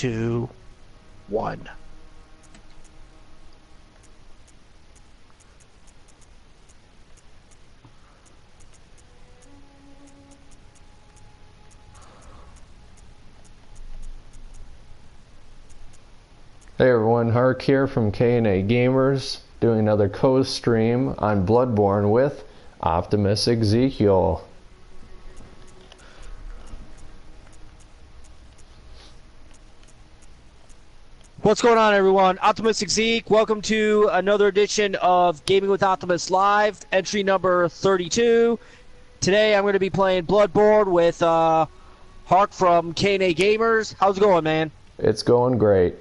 2, 1. Hey everyone, Hark here from K&A Gamers, doing another co-stream on Bloodborne with OPTIMUSXEC. What's going on, everyone? OPTIMUSXEC, welcome to another edition of Gaming with Optimus Live, entry number 32. Today I'm going to be playing Bloodborne with Hark from K&A Gamers. How's it going, man? It's going great.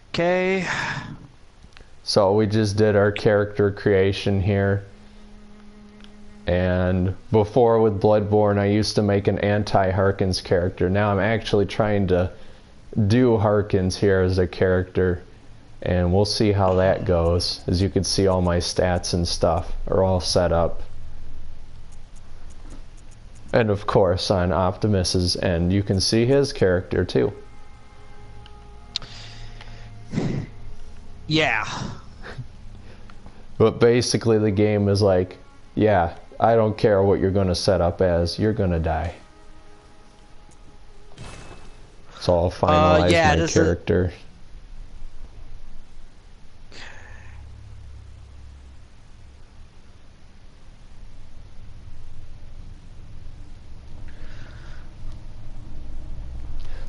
Okay. So we just did our character creation here. And before with Bloodborne, I used to make an anti-Harkins character. Now I'm actually trying to do Harkins here as a character. And we'll see how that goes. As you can see, all my stats and stuff are all set up. And of course, on Optimus's end, you can see his character too. Yeah. But basically the game is like, yeah, I don't care what you're going to set up as, you're going to die. So I'll finalize my character.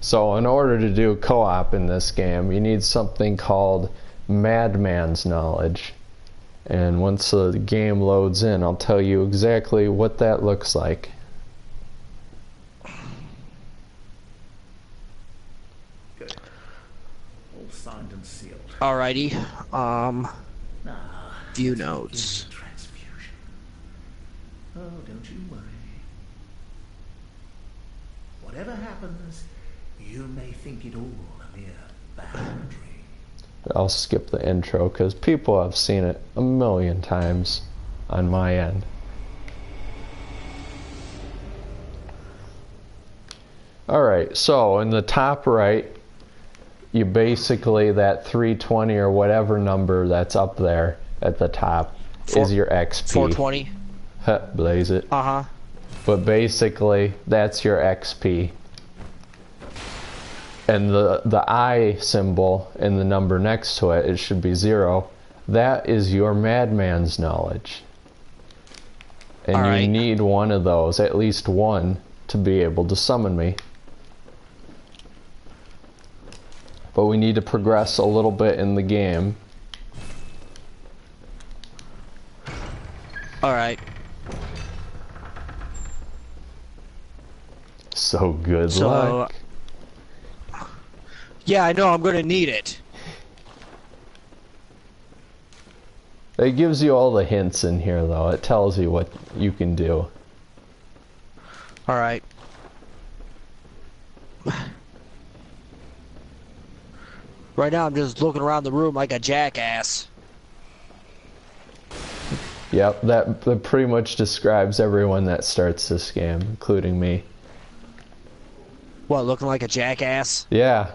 So in order to do co-op in this game, you need something called Madman's Knowledge. And once the game loads in, I'll tell you exactly what that looks like. Good. All signed and sealed. Alrighty. View notes. Transfusion. Oh, don't you worry. Whatever happens, you may think it all a mere bad dream. I'll skip the intro because people have seen it a million times on my end. Alright, so in the top right, you basically, that 320 or whatever number that's up there at the top is your XP. 420. Blaze it. Uh-huh. But basically, that's your XP. And the I symbol and the number next to it, it should be 0. That is your Madman's Knowledge. And you need one of those, at least one, to be able to summon me. But we need to progress a little bit in the game. Alright. So good luck. Yeah, I know, I'm gonna need it. It gives you all the hints in here, though. It tells you what you can do. Alright. Right now I'm just looking around the room like a jackass. Yep, that pretty much describes everyone that starts this game, including me. What, looking like a jackass? Yeah.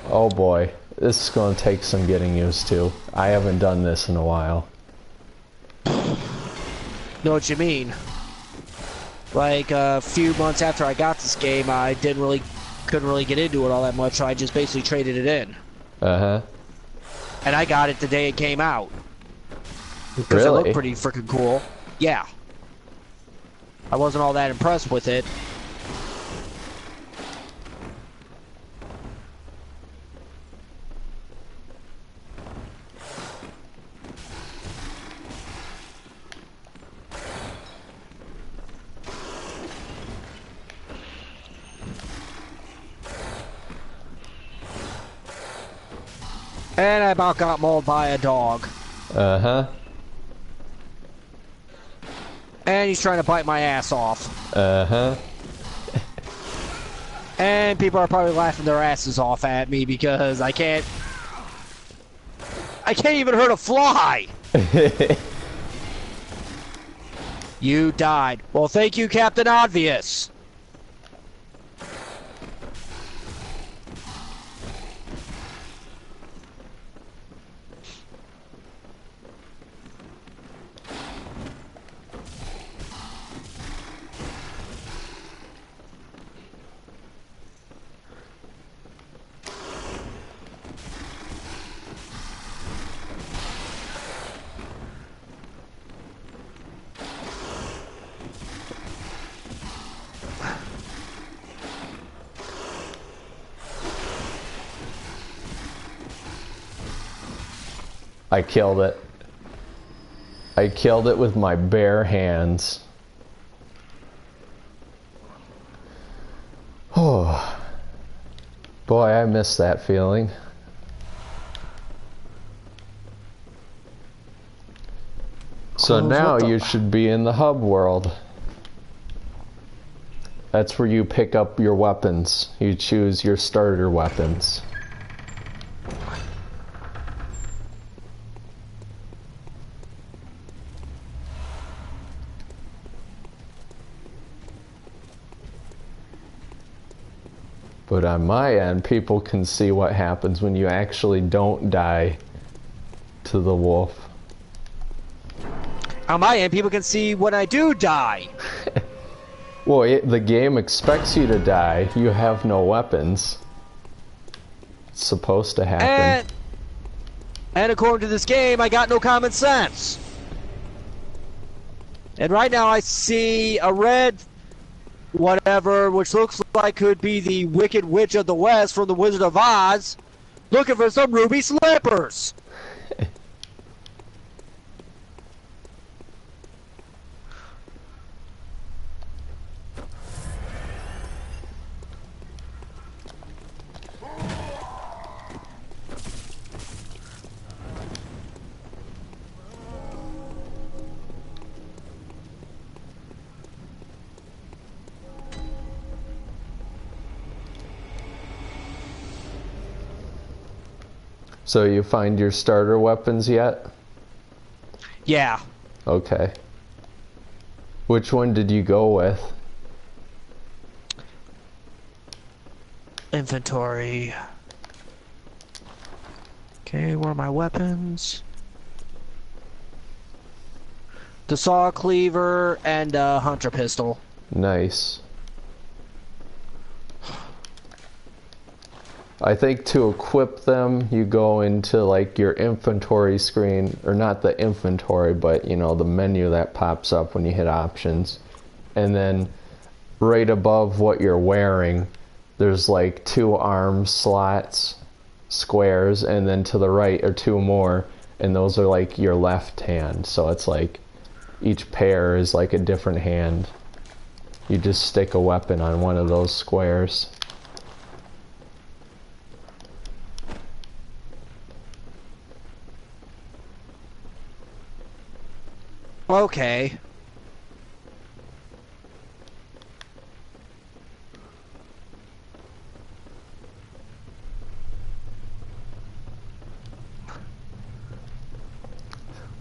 Oh boy, this is going to take some getting used to. I haven't done this in a while. Know what you mean? Like a few months after I got this game, I couldn't really get into it all that much, so I just basically traded it in. Uh-huh. And I got it the day it came out. Because Really? it looked pretty freaking cool. Yeah. I wasn't all that impressed with it. And I about got mauled by a dog. Uh-huh. And he's trying to bite my ass off. Uh-huh. And people are probably laughing their asses off at me because I can't even hurt a fly! You died. Well, thank you, Captain Obvious. I killed it. I killed it with my bare hands. Oh, boy, I miss that feeling. So now you should be in the hub world. That's where you pick up your weapons. You choose your starter weapons. But on my end, people can see what happens when you actually don't die to the wolf. On my end, people can see when I do die. Well, the game expects you to die. You have no weapons. It's supposed to happen. And according to this game, I got no common sense. And right now I see a red whatever, which looks like could be the Wicked Witch of the West from the Wizard of Oz, looking for some ruby slippers. So you find your starter weapons yet? Yeah. Okay. Which one did you go with? Inventory. Okay, where are my weapons? The saw cleaver and hunter pistol. Nice. I think to equip them, you go into like your inventory screen, or not the inventory, but you know, the menu that pops up when you hit options. And then right above what you're wearing, there's like 2 arm slots, squares, and then to the right are 2 more, and those are like your left hand. So it's like each pair is like a different hand. You just stick a weapon on one of those squares. Okay.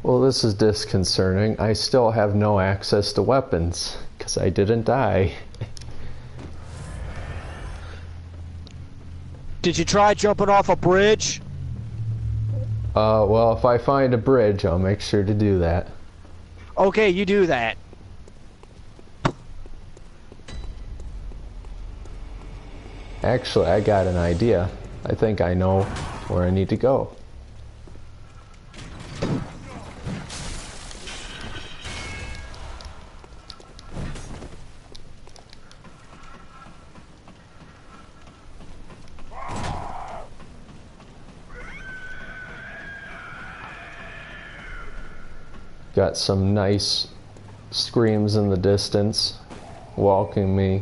Well, this is disconcerting. I still have no access to weapons, because I didn't die. Did you try jumping off a bridge? Well, if I find a bridge, I'll make sure to do that. Okay, you do that. Actually, I got an idea. I think I know where I need to go. Got some nice screams in the distance, welcoming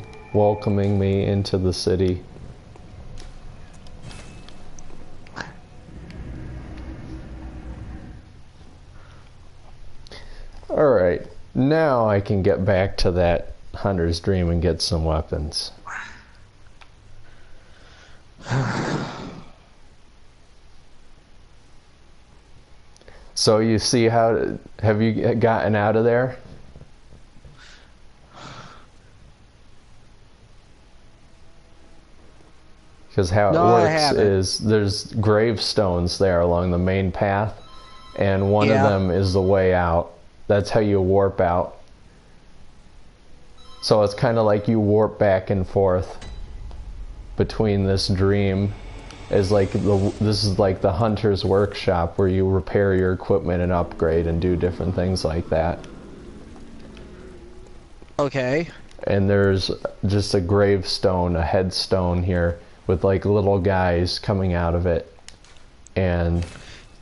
me into the city. Alright, now I can get back to that hunter's dream and get some weapons. So you see how, have you gotten out of there? Because how it works is there's gravestones there along the main path, and one of them is the way out. That's how you warp out. So it's kind of like you warp back and forth between this dream. Is like this is like the hunter's workshop where you repair your equipment and upgrade and do different things like that. Okay. And there's just a gravestone, a headstone here with like little guys coming out of it, and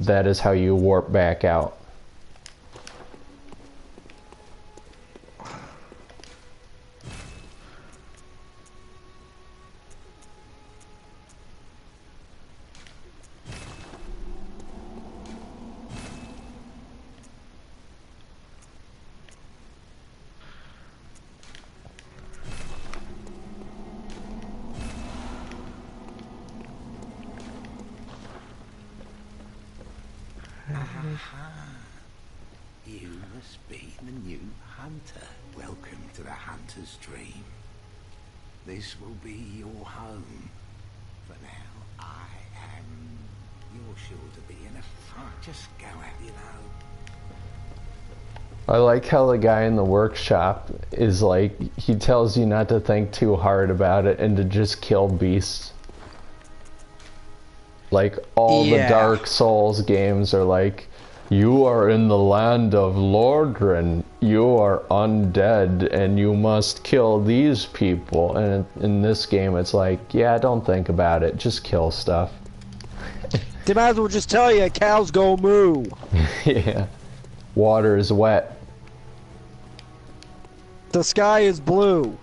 that is how you warp back out. You must be the new hunter. Welcome to the hunter's dream. This will be your home. For now, I am... You're sure to be in a fight. Just go out, you know. I like how the guy in the workshop is like, he tells you not to think too hard about it and to just kill beasts. Like all the Dark Souls games are like, you are in the land of Lordran, you are undead and you must kill these people. And in this game it's like, yeah, don't think about it, just kill stuff. They might as well just tell you, cows go moo. Yeah. Water is wet. The sky is blue.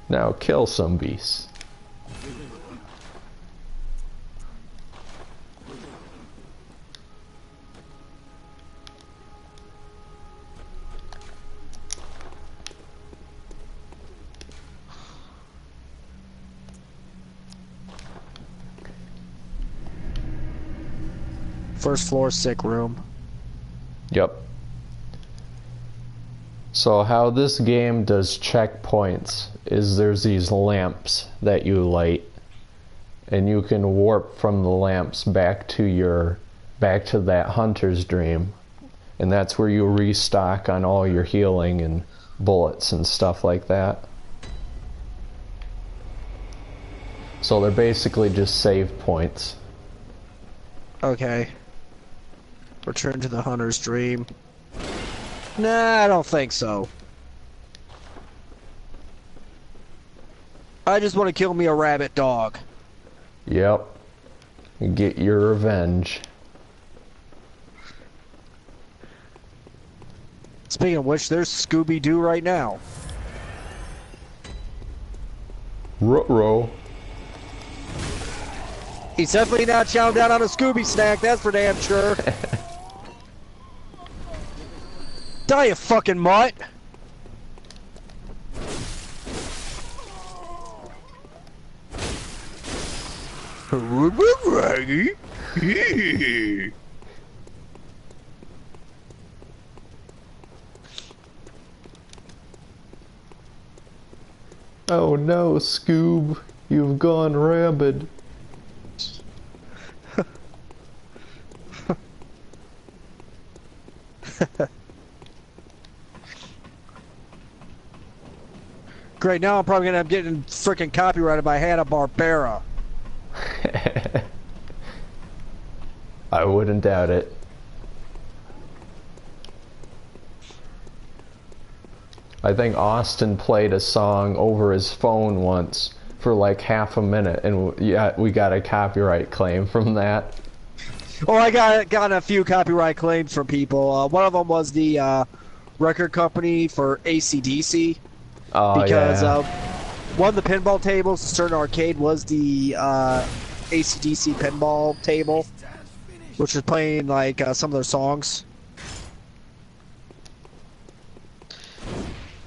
Now kill some beasts. First floor, sick room. Yep. So how this game does checkpoints is there's these lamps that you light, and you can warp from the lamps back to that hunter's dream, and that's where you restock on all your healing and bullets and stuff like that. So they're basically just save points. Okay. Return to the hunter's dream. Nah, I don't think so. I just want to kill me a rabbit dog. Yep. Get your revenge. Speaking of which, there's Scooby-Doo right now. Ruh-roh. He's definitely not chowing down on a Scooby snack, that's for damn sure. Die, you fucking mutt! Oh no, Scoob, you've gone rabid. Great, now I'm probably gonna end up getting frickin' copyrighted by Hanna-Barbera. I wouldn't doubt it. I think Austin played a song over his phone once for like half a minute, and yeah, we got a copyright claim from that. Oh, I got a few copyright claims from people. One of them was the record company for AC/DC. Oh, because yeah. one of the pinball tables, a certain arcade, was the AC/DC pinball table, which was playing like some of their songs.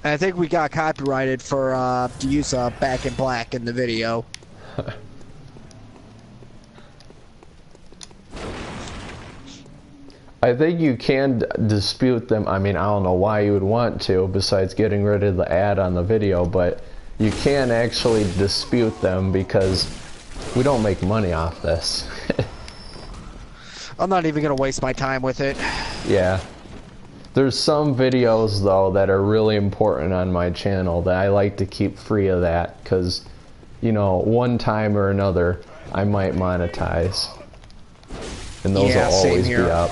I think we got copyrighted for to use Back in Black in the video. I think you can dispute them. I mean, I don't know why you would want to, besides getting rid of the ad on the video, but you can actually dispute them because we don't make money off this. I'm not even going to waste my time with it. Yeah. There's some videos, though, that are really important on my channel that I like to keep free of that because, you know, one time or another, I might monetize. And those will always be up.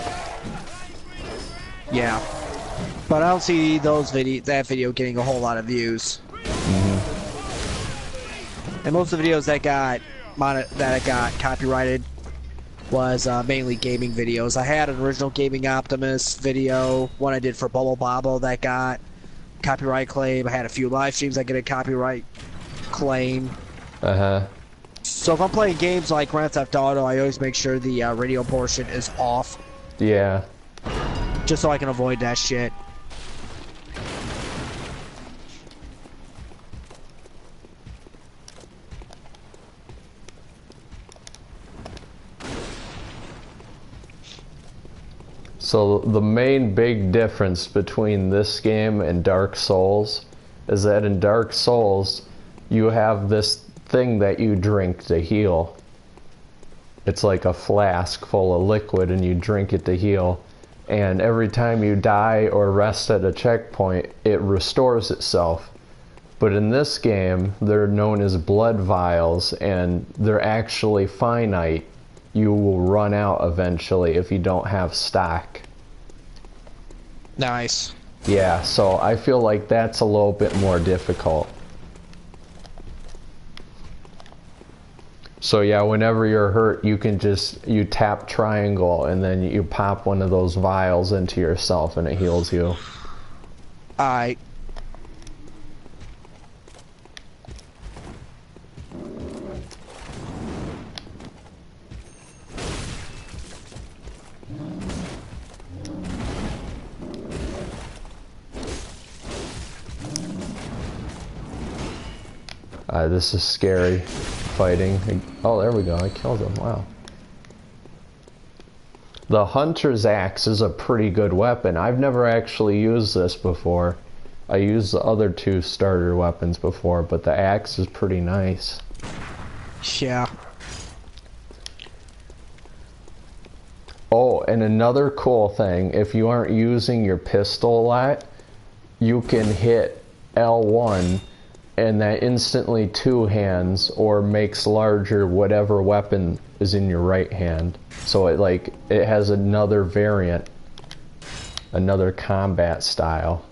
Yeah, but I don't see that video getting a whole lot of views. And most of the videos that I got copyrighted was mainly gaming videos. I had an original Gaming Optimus video, one I did for Bubble Bobble that got copyright claim. I had a few live streams that get a copyright claim. So if I'm playing games like Grand Theft Auto, I always make sure the radio portion is off. Yeah. Just so I can avoid that shit. So the main big difference between this game and Dark Souls is that in Dark Souls, you have this thing that you drink to heal. It's like a flask full of liquid and you drink it to heal. And every time you die or rest at a checkpoint, it restores itself. But in this game, they're known as blood vials, and they're actually finite. You will run out eventually if you don't have stock. Nice. Yeah, so I feel like that's a little bit more difficult. So yeah, whenever you're hurt, you can you tap triangle and then you pop one of those vials into yourself and it heals you. Alright. This is scary. Fighting. Oh, there we go. I killed him. Wow. The Hunter's Axe is a pretty good weapon. I've never actually used this before. I used the other two starter weapons before, but the axe is pretty nice. Yeah. Oh, and another cool thing, if you aren't using your pistol a lot, you can hit L1 and that instantly two hands or makes larger whatever weapon is in your right hand. So it has another variant, another combat style.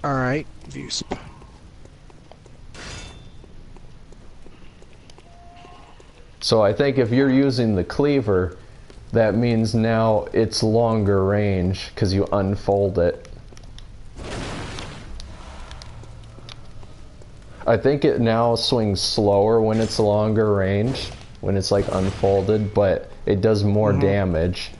Alright. Views. So I think if you're using the cleaver, that means now it's longer range because you unfold it. I think it now swings slower when it's longer range, when it's like unfolded, but it does more damage.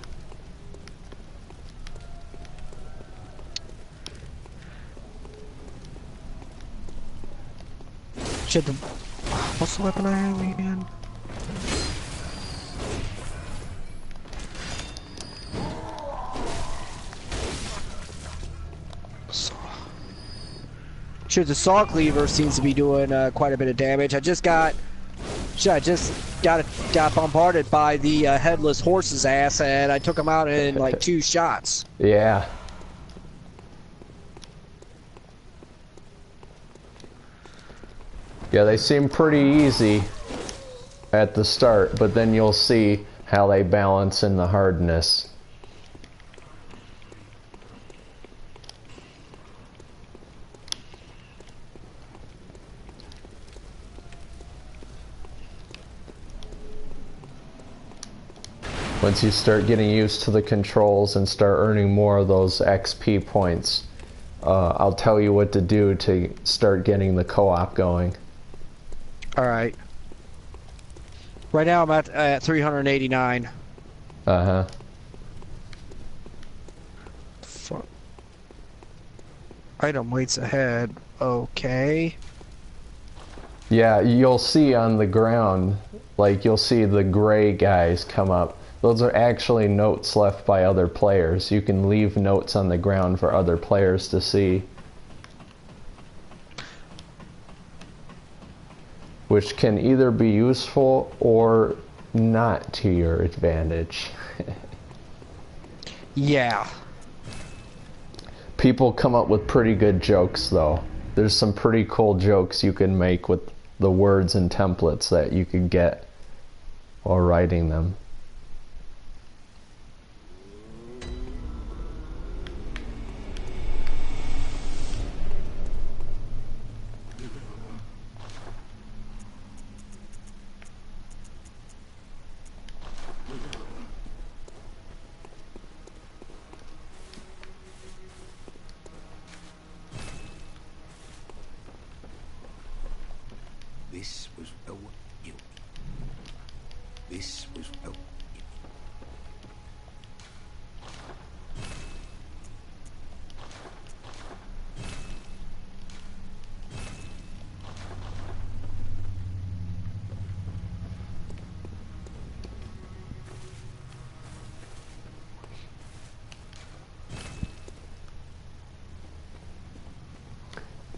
Shit, what's the weapon I have again? Sure, the saw cleaver seems to be doing quite a bit of damage. I just got bombarded by the headless horse's ass, and I took him out in like 2 shots. Yeah. Yeah, they seem pretty easy at the start, but then you'll see how they balance in the hardness. Once you start getting used to the controls and start earning more of those XP points, I'll tell you what to do to start getting the co-op going. Alright. Right now I'm at 389. Uh-huh. Fuck. Item waits ahead. Okay. Yeah, you'll see on the ground, like you'll see the gray guys come up. Those are actually notes left by other players. You can leave notes on the ground for other players to see. Which can either be useful or not to your advantage. Yeah. People come up with pretty good jokes though. There's some pretty cool jokes you can make with the words and templates that you could get while writing them. This was well you. This was well you.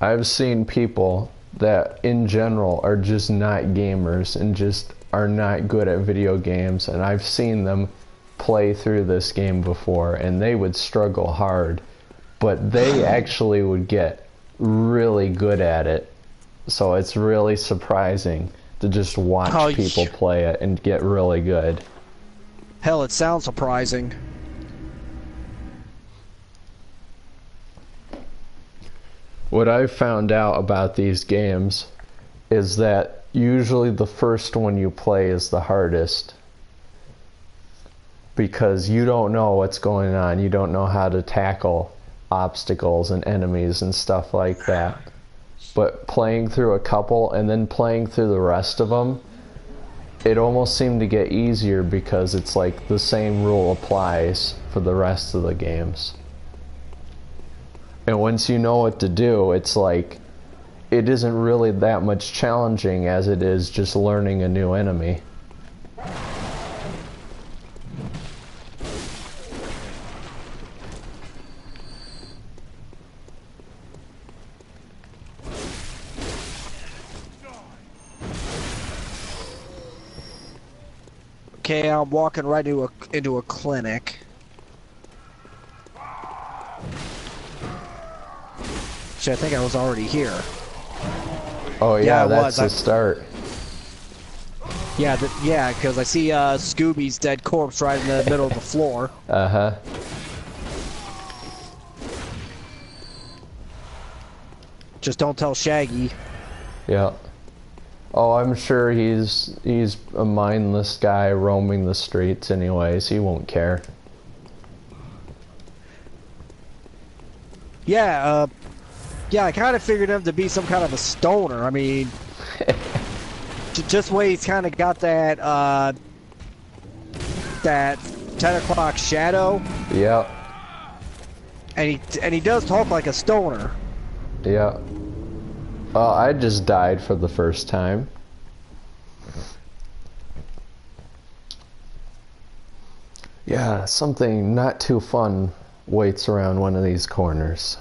I've seen people that in general are just not gamers and just are not good at video games, and I've seen them play through this game before and they would struggle hard, but they actually would get really good at it. So it's really surprising to just watch people play it and get really good. Hell, it sounds surprising. What I've found out about these games is that usually the first one you play is the hardest, because you don't know what's going on. You don't know how to tackle obstacles and enemies and stuff like that. But playing through a couple and then playing through the rest of them, it almost seemed to get easier because it's like the same rule applies for the rest of the games. And once you know what to do, it's like, it isn't really that much challenging as it is just learning a new enemy. Okay, I'm walking right into a clinic. I think I was already here. Oh yeah, that's the start. Yeah, yeah, because I see Scooby's dead corpse right in the middle of the floor. Uh-huh. Just don't tell Shaggy. Yeah. Oh, I'm sure he's a mindless guy roaming the streets anyways. He won't care. Yeah, yeah, I kind of figured him to be some kind of a stoner. I mean, just the way he's kind of got that, that 10 o'clock shadow. Yeah. And he does talk like a stoner. Yeah. I just died for the first time. Yeah, something not too fun waits around one of these corners.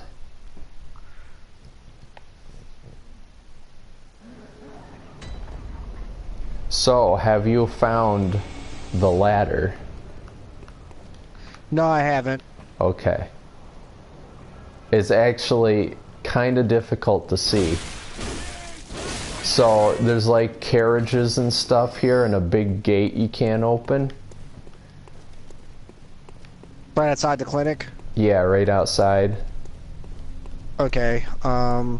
So, have you found the ladder? No, I haven't. Okay. It's actually kind of difficult to see. So, there's like carriages and stuff here and a big gate you can't open. Right outside the clinic? Yeah, right outside. Okay, I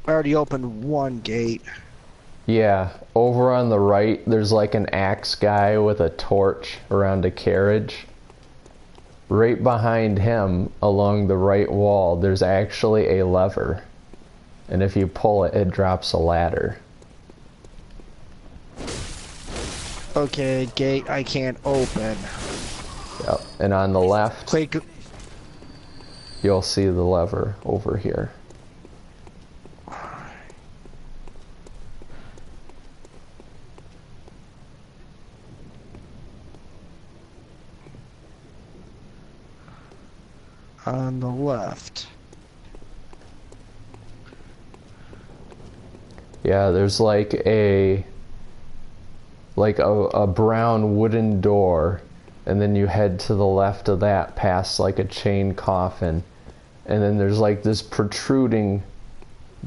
already opened one gate. Yeah, over on the right, there's like an axe guy with a torch around a carriage. Right behind him, along the right wall, there's actually a lever. And if you pull it, it drops a ladder. Okay, gate I can't open. Yep, and on the left... Click. you'll see the lever over here. On the left. Yeah, there's like a brown wooden door, and then you head to the left of that past like a chain coffin, and then there's like this protruding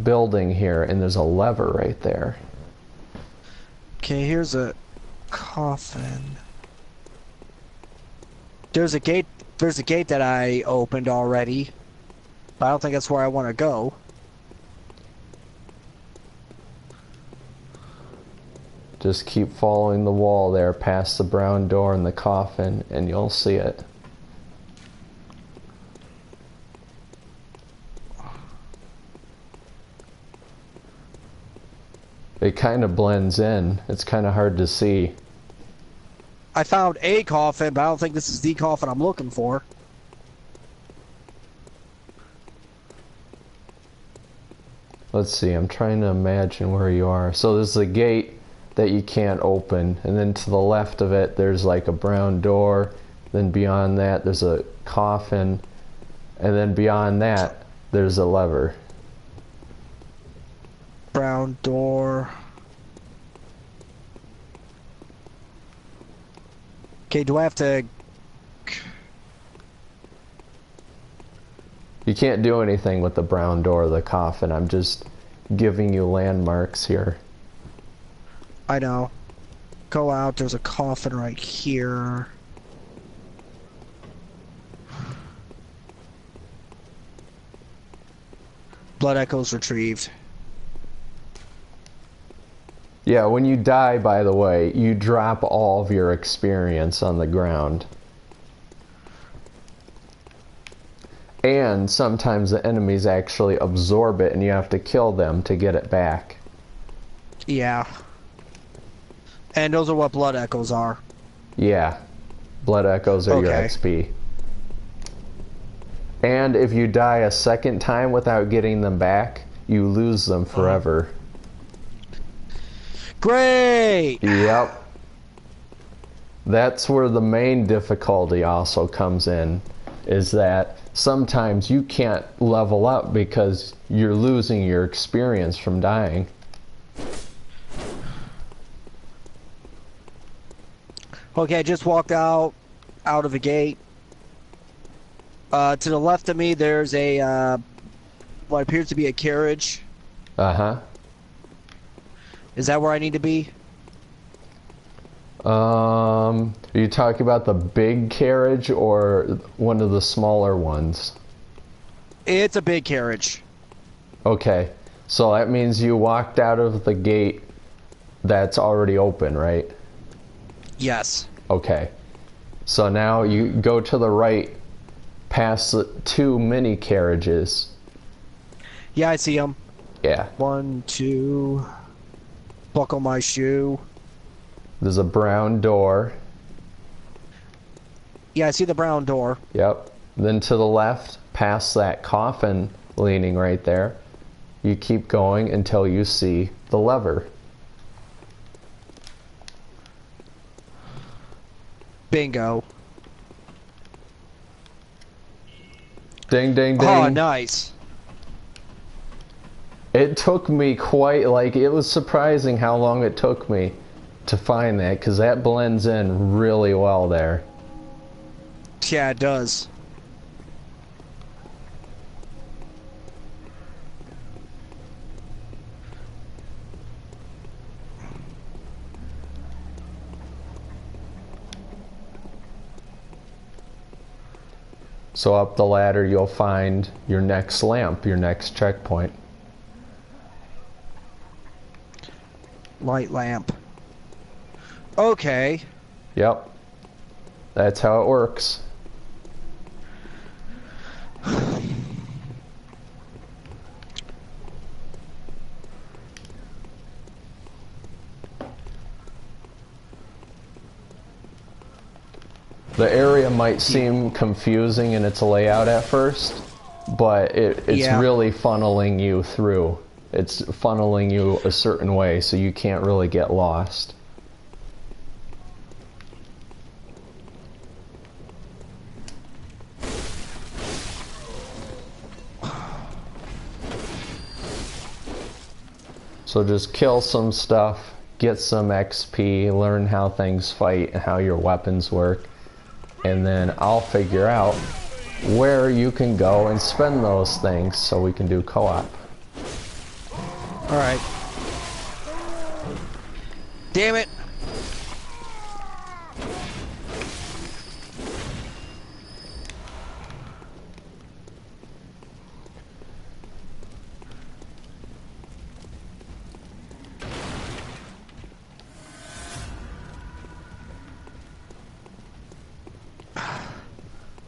building here, and there's a lever right there. Okay, here's a coffin. There's a gate that I opened already, but I don't think that's where I want to go. Just keep following the wall there past the brown door and the coffin, and you'll see it. It kind of blends in. It's kind of hard to see. I found a coffin, but I don't think this is the coffin I'm looking for. Let's see, I'm trying to imagine where you are. So there's a gate that you can't open, and then to the left of it there's like a brown door, then beyond that there's a coffin, and then beyond that there's a lever. Brown door. Okay, do I have to... You can't do anything with the brown door or the coffin. I'm just giving you landmarks here. I know. Go out, there's a coffin right here. Blood echoes retrieved. Yeah, when you die, by the way, you drop all of your experience on the ground. And sometimes the enemies actually absorb it and you have to kill them to get it back. Yeah. And those are what blood echoes are. Yeah. Blood echoes are your XP. And if you die a second time without getting them back, you lose them forever. Great! Yep. That's where the main difficulty also comes in, is that sometimes you can't level up because you're losing your experience from dying. Okay, I just walked out of a gate. To the left of me, there's a what appears to be a carriage. Uh-huh. Is that where I need to be? Are you talking about the big carriage or one of the smaller ones? It's a big carriage. Okay, so that means you walked out of the gate that's already open, right? Yes. Okay, so now you go to the right past the two mini carriages. Yeah, I see them. Yeah. 1, 2. Buckle my shoe. There's a brown door. Yeah, I see the brown door. Yep. Then to the left, past that coffin leaning right there, you keep going until you see the lever. Bingo. Ding, ding, ding. Oh, nice. It took me it was surprising how long it took me to find that, because that blends in really well there. Yeah, it does. So up the ladder you'll find your next lamp, your next checkpoint. Light lamp. Okay. Yep. That's how it works. The area might seem confusing in its layout at first, but it's Yeah. really funneling you through. It's funneling you a certain way, so you can't really get lost. So just kill some stuff, get some XP, learn how things fight and how your weapons work, and then I'll figure out where you can go and spend those things so we can do co-op. Alright. Damn it.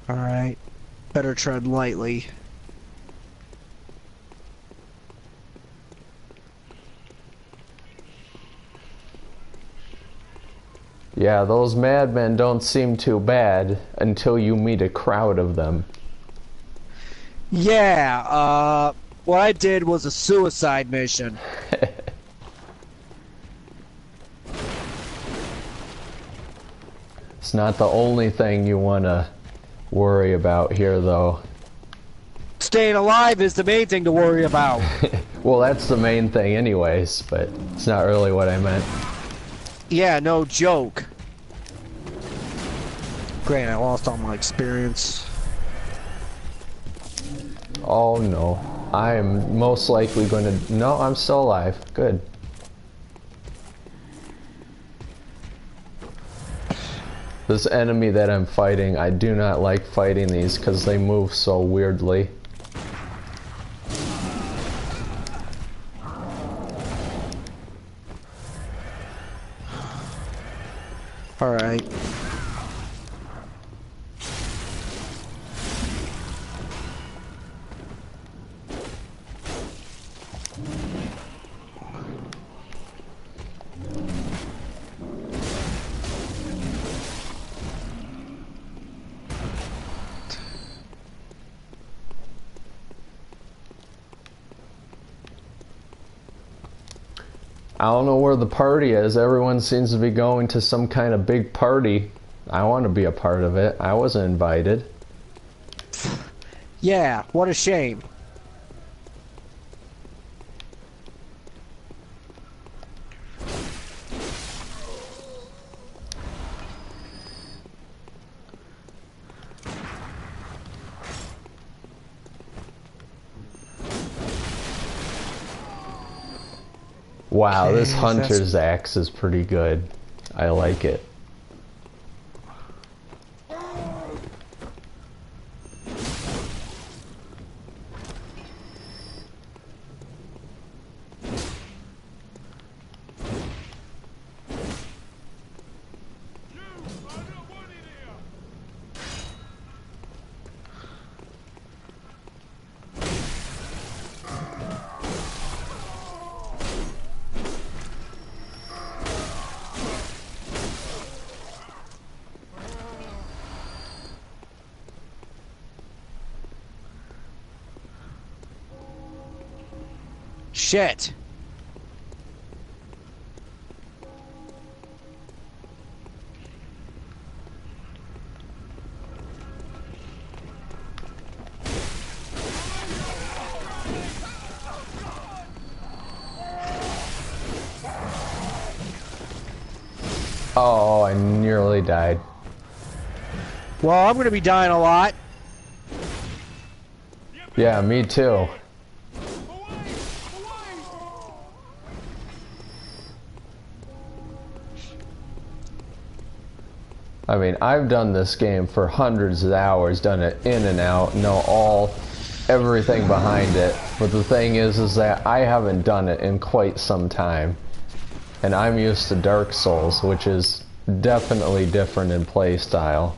Alright. Better tread lightly. Yeah, those madmen don't seem too bad until you meet a crowd of them. Yeah, what I did was a suicide mission. It's not the only thing you want to worry about here, though. Staying alive is the main thing to worry about. Well, that's the main thing anyways, but it's not really what I meant. Yeah, no joke. Great, I lost all my experience. Oh no. I'm most likely going to... No, I'm still alive. Good. This enemy that I'm fighting, I do not like fighting these because they move so weirdly. Alright. I don't know where the party is. Everyone seems to be going to some kind of big party. I want to be a part of it. I wasn't invited. Yeah, what a shame. Wow, Okay, this that's- hunter's axe is pretty good. I like it. Shit. Oh, I nearly died. Well, I'm gonna be dying a lot. Yeah, me too. I mean, I've done this game for hundreds of hours, done it in and out, know everything behind it. But the thing is that I haven't done it in quite some time. And I'm used to Dark Souls, which is definitely different in play style.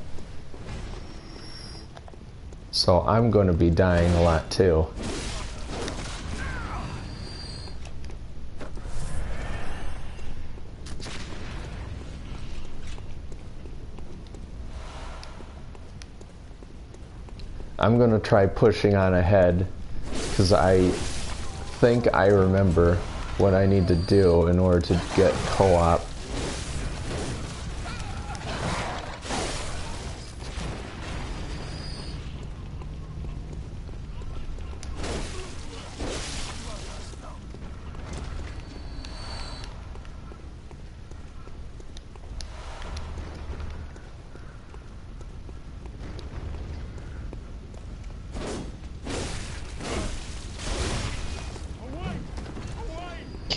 So I'm going to be dying a lot too. I'm gonna try pushing on ahead, because I think I remember what I need to do in order to get co-op.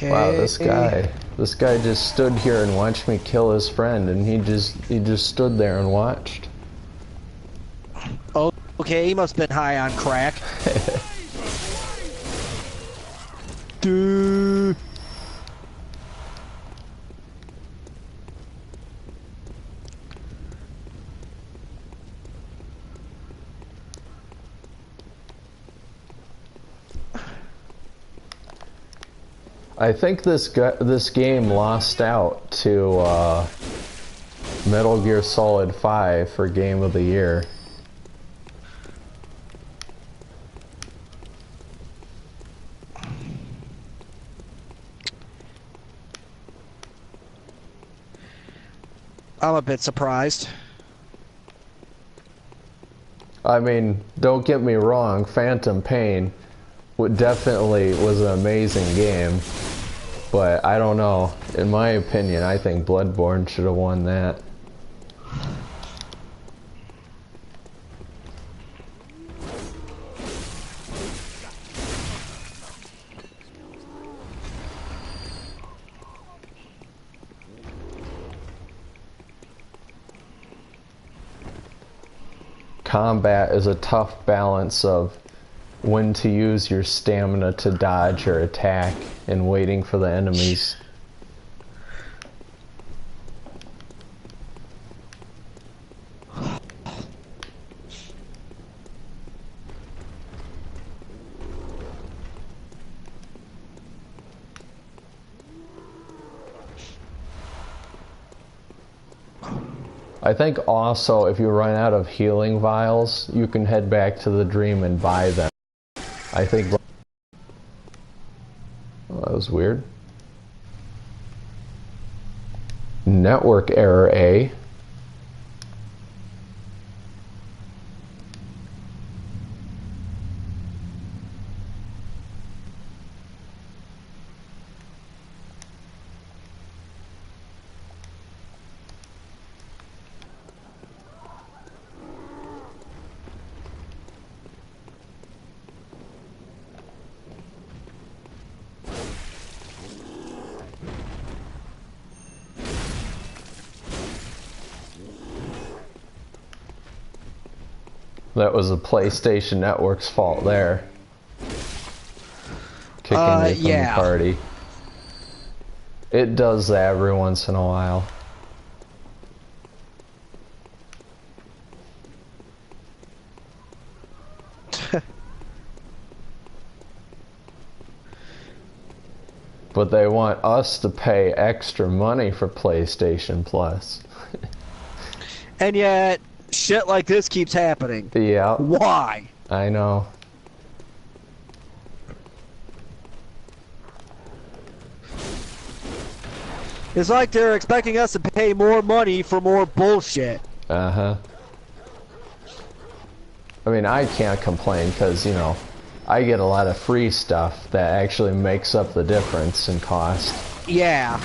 Wow, this guy just stood here and watched me kill his friend, and he just stood there and watched. Oh, okay, he must have been high on crack. Dude. I think this game lost out to Metal Gear Solid 5 for Game of the Year. I'm a bit surprised. I mean, don't get me wrong, Phantom Pain definitely was an amazing game, but I don't know. In my opinion, I think Bloodborne should have won that. Combat is a tough balance of when to use your stamina to dodge or attack and waiting for the enemies. I think also if you run out of healing vials, you can head back to the dream and buy them. I think... Oh, that was weird. Network error A. That was the PlayStation Network's fault there. Kicking me from the party. It does that every once in a while. But they want us to pay extra money for PlayStation Plus. And yet, shit like this keeps happening. Yeah. Why? I know. It's like they're expecting us to pay more money for more bullshit. Uh-huh. I mean, I can't complain because, you know, I get a lot of free stuff that actually makes up the difference in cost. Yeah.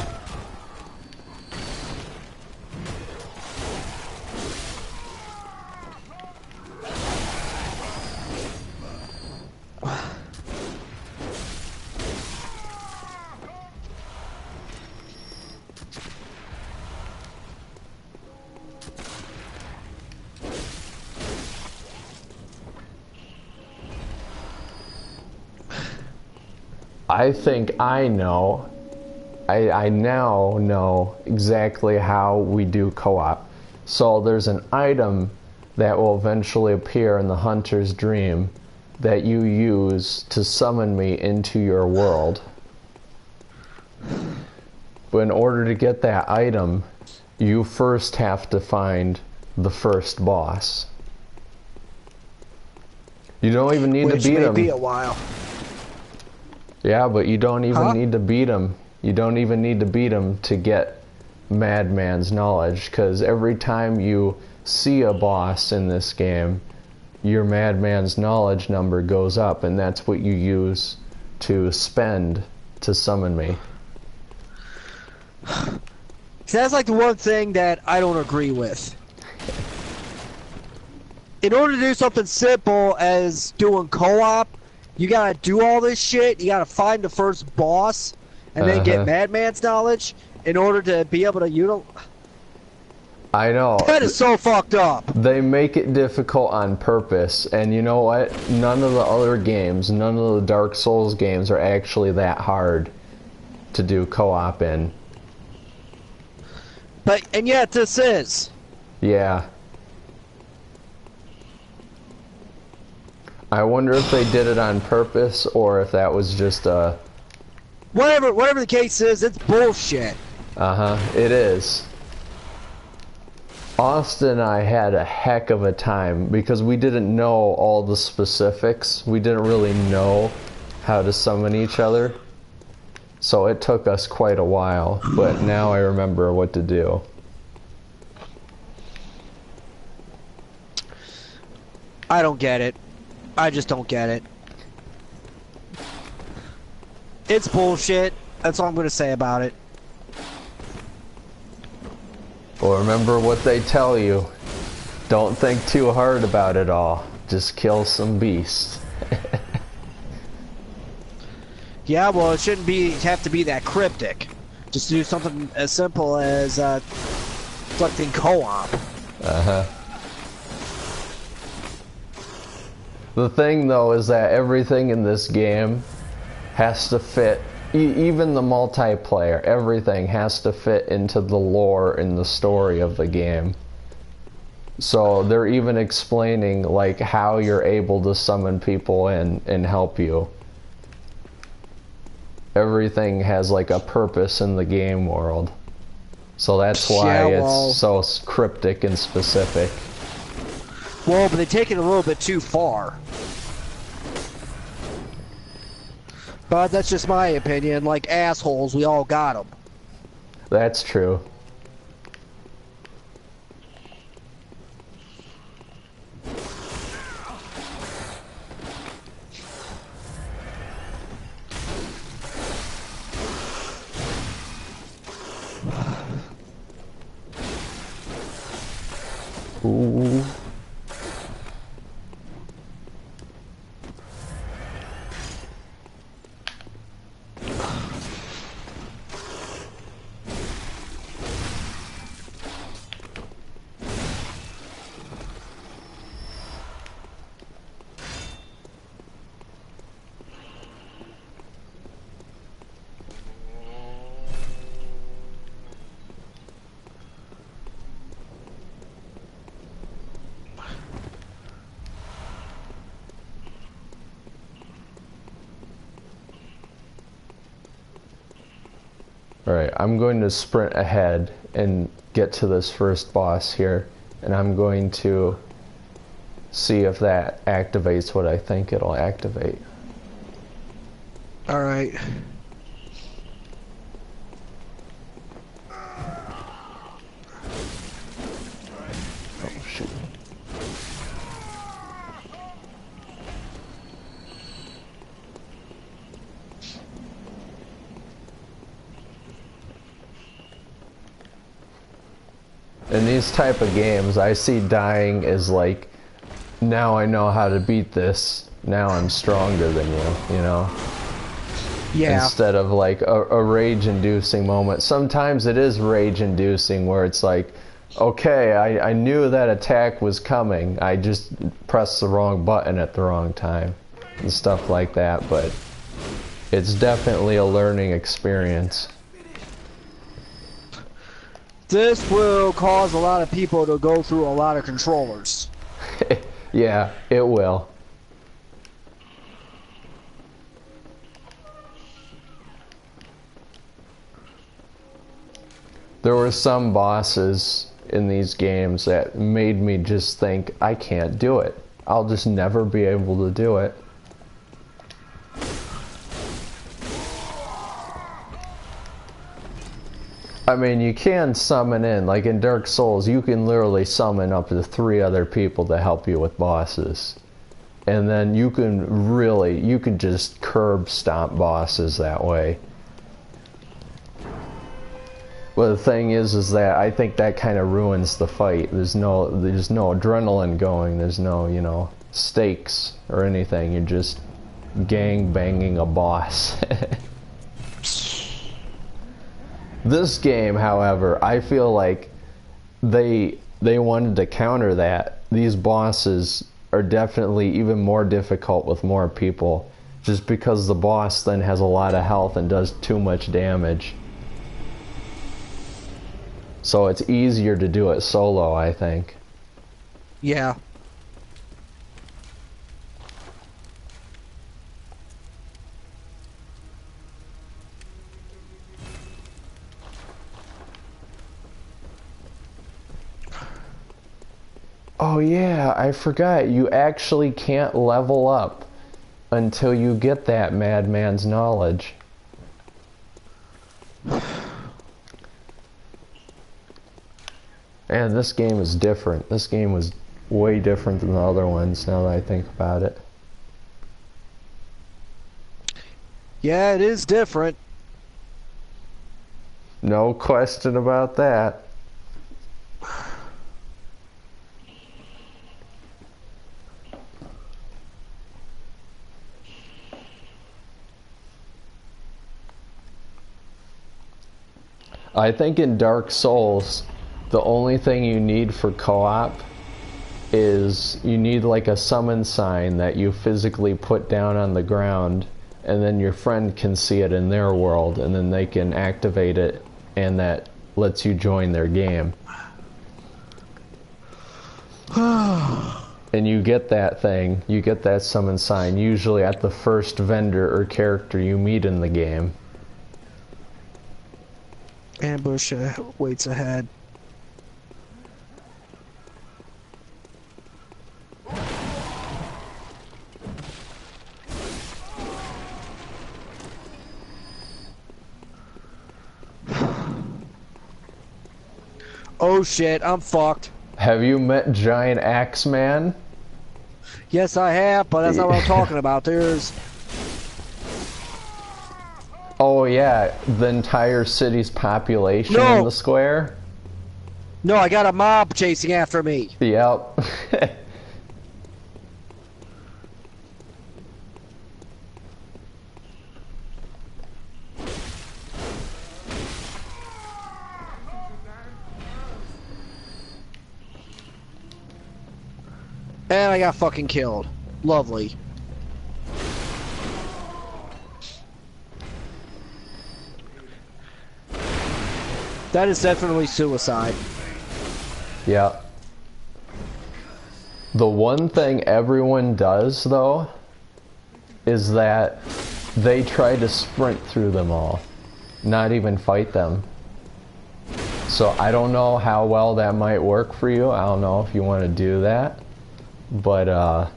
I think I know. I now know exactly how we do co-op. So there's an item that will eventually appear in the hunter's dream that you use to summon me into your world. But in order to get that item, you first have to find the first boss. You don't even need to which beat may him. be a while. Yeah, but you don't even need to beat him. You don't even need to beat him to get Madman's knowledge, because every time you see a boss in this game, your Madman's knowledge number goes up, and that's what you use to spend to summon me. See, that's like the one thing that I don't agree with. In order to do something simple as doing co-op, you gotta do all this shit. You gotta find the first boss, and then get Madman's knowledge in order to be able to utilize. I know. That is so fucked up. They make it difficult on purpose, and you know what? None of the other games, none of the Dark Souls games are actually that hard to do co-op in. And yet this is. Yeah. I wonder if they did it on purpose, or if that was just a... Whatever the case is, it's bullshit. It is. Austin and I had a heck of a time because we didn't know all the specifics. We didn't really know how to summon each other. So it took us quite a while, but now I remember what to do. I don't get it. I just don't get it. It's bullshit. That's all I'm going to say about it. Well, remember what they tell you. Don't think too hard about it all. Just kill some beasts. Yeah, well, it shouldn't have to be that cryptic. Just do something as simple as collecting co-op. The thing, though, is that everything in this game has to fit. Even the multiplayer, everything has to fit into the lore and the story of the game. So they're even explaining like how you're able to summon people in and help you. Everything has like a purpose in the game world. So that's why it's so cryptic and specific. Well, but they take it a little bit too far. But that's just my opinion. Like assholes, we all got them. That's true. Ooh. Alright, I'm going to sprint ahead and get to this first boss here, and I'm going to see if that activates what I think it'll activate. Alright. Oh shit. In these type of games, I see dying as like, now I know how to beat this, now I'm stronger than you know? Yeah. Instead of like a rage-inducing moment. Sometimes it is rage-inducing where it's like, okay, I knew that attack was coming, I just pressed the wrong button at the wrong time, and stuff like that, but it's definitely a learning experience. This will cause a lot of people to go through a lot of controllers. Yeah, it will. There were some bosses in these games that made me just think, I can't do it. I'll just never be able to do it. I mean, you can summon in, like in Dark Souls, you can literally summon up to 3 other people to help you with bosses. And then you can just curb stomp bosses that way. But the thing is that I think that kind of ruins the fight. There's no adrenaline going, there's no, you know, stakes or anything. You're just gang banging a boss. This game, however, I feel like they wanted to counter that. These bosses are definitely even more difficult with more people, just because the boss then has a lot of health and does too much damage. So it's easier to do it solo, I think. Yeah. Oh yeah, I forgot. You actually can't level up until you get that madman's knowledge. And this game is different. This game was way different than the other ones now that I think about it. Yeah, it is different. No question about that. I think in Dark Souls, the only thing you need for co-op is you need like a summon sign that you physically put down on the ground, and then your friend can see it in their world, and then they can activate it, and that lets you join their game. And you get that thing, you get that summon sign, usually at the first vendor or character you meet in the game. Ambush waits ahead. Oh shit, I'm fucked. Have you met Giant Axeman? Yes, I have, but that's not what I'm talking about. There's... Oh yeah, the entire city's population in the square? No, I got a mob chasing after me. Yep. And I got fucking killed. Lovely. That is definitely suicide. Yeah. The one thing everyone does, though, is that they try to sprint through them all, not even fight them. So I don't know how well that might work for you. I don't know if you want to do that. But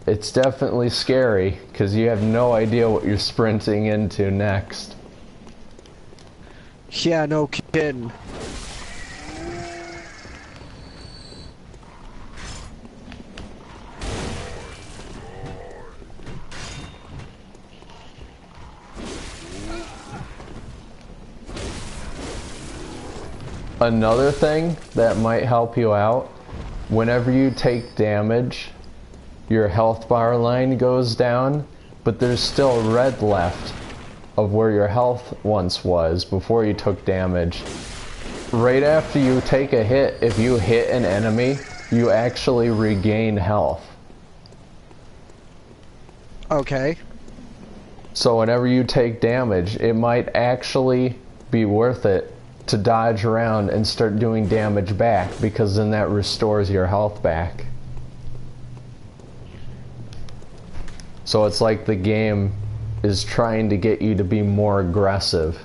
it's definitely scary, because you have no idea what you're sprinting into next. Yeah, no kidding. Another thing that might help you out, whenever you take damage, your health bar line goes down, but there's still red left of where your health once was before you took damage. Right after you take a hit, if you hit an enemy, you actually regain health. Okay. So whenever you take damage, it might actually be worth it to dodge around and start doing damage back, because then that restores your health back. So it's like the game is trying to get you to be more aggressive.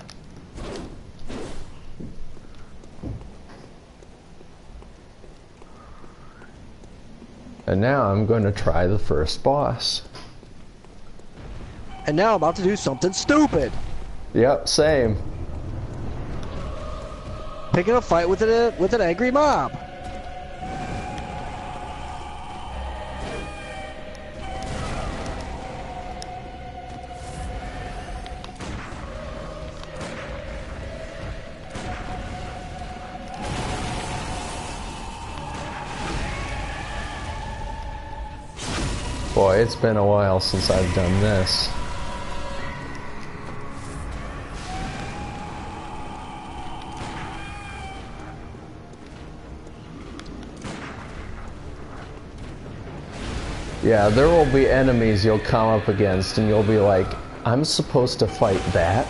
And now I'm going to try the first boss. And now I'm about to do something stupid. Yep, same. Picking a fight with an angry mob. Boy, it's been a while since I've done this. Yeah, there will be enemies you'll come up against and you'll be like, I'm supposed to fight that?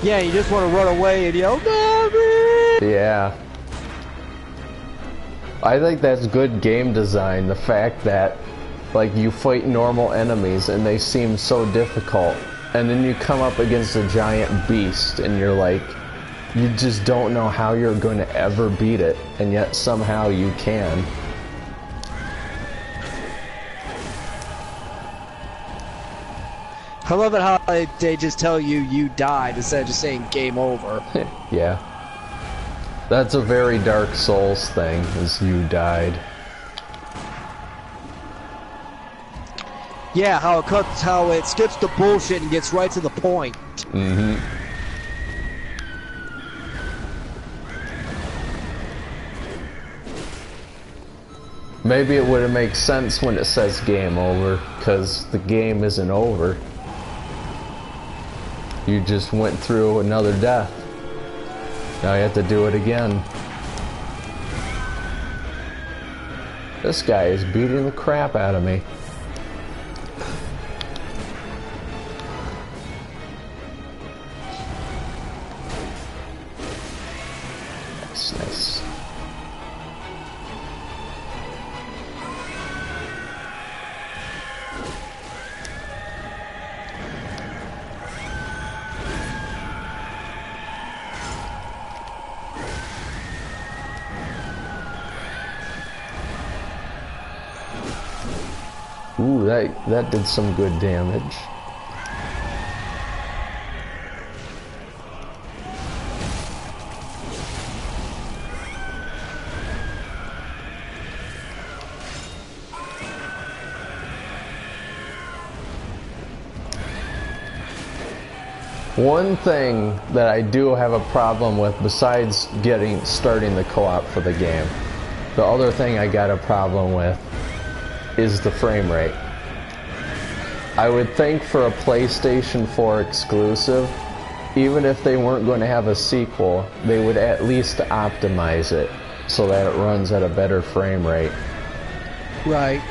Yeah, you just want to run away and yell, "Mommy!" Yeah. I think that's good game design, the fact that like you fight normal enemies and they seem so difficult, and then you come up against a giant beast and you're like, you just don't know how you're going to ever beat it, and yet somehow you can. I love it how they just tell you died instead of just saying game over. Yeah. That's a very Dark Souls thing, is you died. Yeah, how it skips the bullshit and gets right to the point. Mm-hmm. Maybe it would make sense when it says game over, because the game isn't over. You just went through another death. Now you have to do it again. This guy is beating the crap out of me. That's nice. Ooh, that did some good damage. One thing that I do have a problem with, besides starting the co-op for the game, the other thing I got a problem with is the frame rate. I would think for a PlayStation 4 exclusive, even if they weren't going to have a sequel, they would at least optimize it so that it runs at a better frame rate. Right.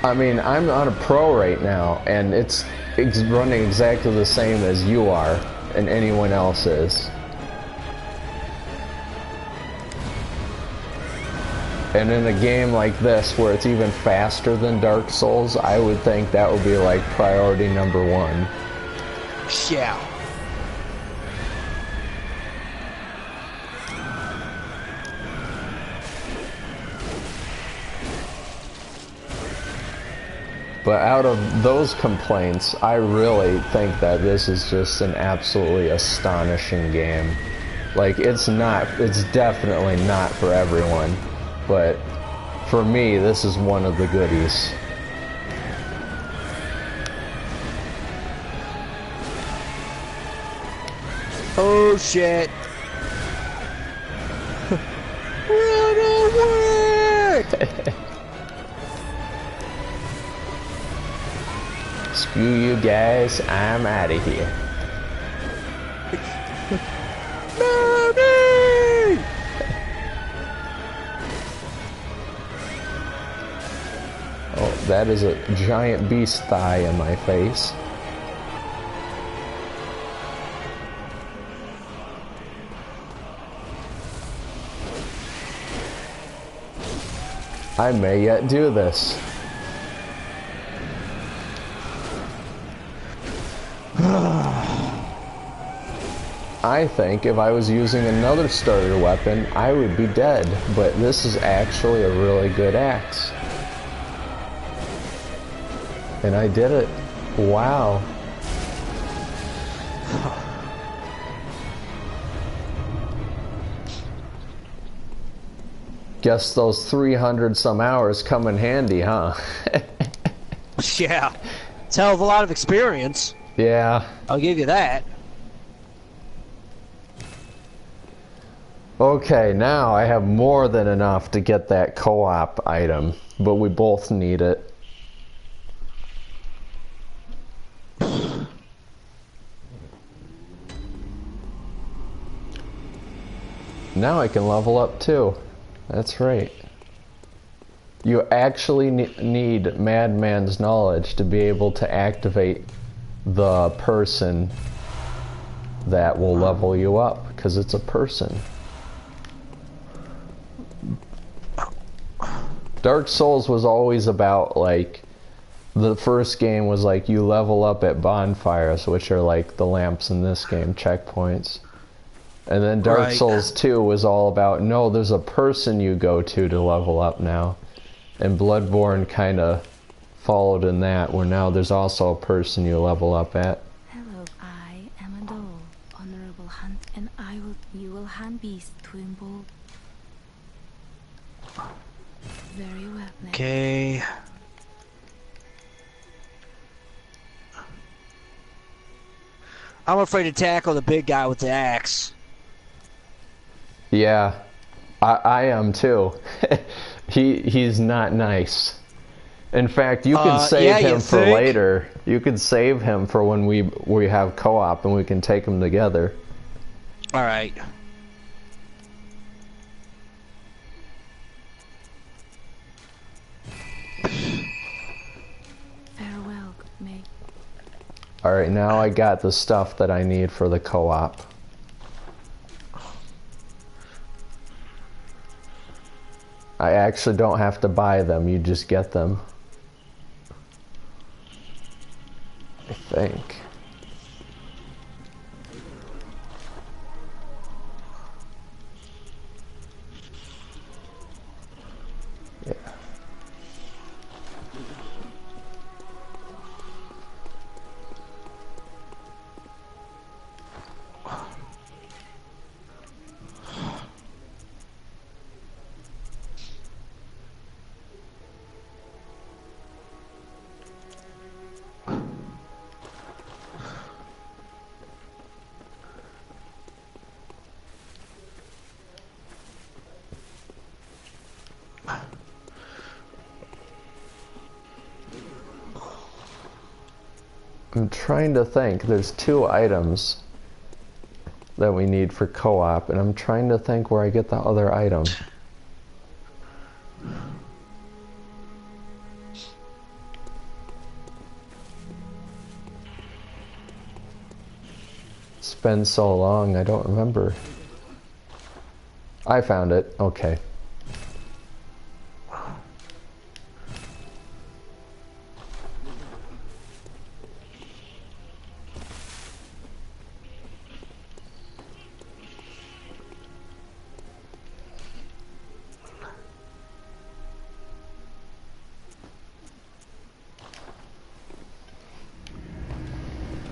I mean, I'm on a Pro right now, and it's running exactly the same as you are and anyone else is. And in a game like this, where it's even faster than Dark Souls, I would think that would be like priority number one. Yeah. But out of those complaints, I really think that this is just an absolutely astonishing game. Like, it's definitely not for everyone. But for me, this is one of the goodies. Oh shit. Run away! Screw you guys, I'm out of here. Mommy! Oh, that is a giant beast thigh in my face. I may yet do this. I think if I was using another starter weapon, I would be dead. But this is actually a really good axe. And I did it. Wow. Guess those 300 some hours come in handy, huh? Yeah. It's a hell of a lot of experience. Yeah. I'll give you that. Okay, now I have more than enough to get that co-op item, but we both need it. Now I can level up too. That's right. You actually need Madman's knowledge to be able to activate the person that will level you up, because it's a person. Dark Souls was always about, like, the first game was like you level up at bonfires, which are like the lamps in this game, checkpoints. And then Dark Souls 2 was all about, no, there's a person you go to level up now. And Bloodborne kind of followed in that, where now there's also a person you level up at. Hello, I am a doll, honorable hunt, and you will hunt beasts to involve. Very well. Okay. I'm afraid to tackle the big guy with the axe. Yeah, I am too. He's not nice. In fact, you can save him for later. You could save him for when we have co-op and we can take him together. All right. Farewell, mate. All right, now I got the stuff that I need for the co-op. I actually don't have to buy them, you just get them. I think. Yeah. I'm trying to think. There's 2 items that we need for co-op, and I'm trying to think where I get the other item. It's been so long, I don't remember. I found it. Okay.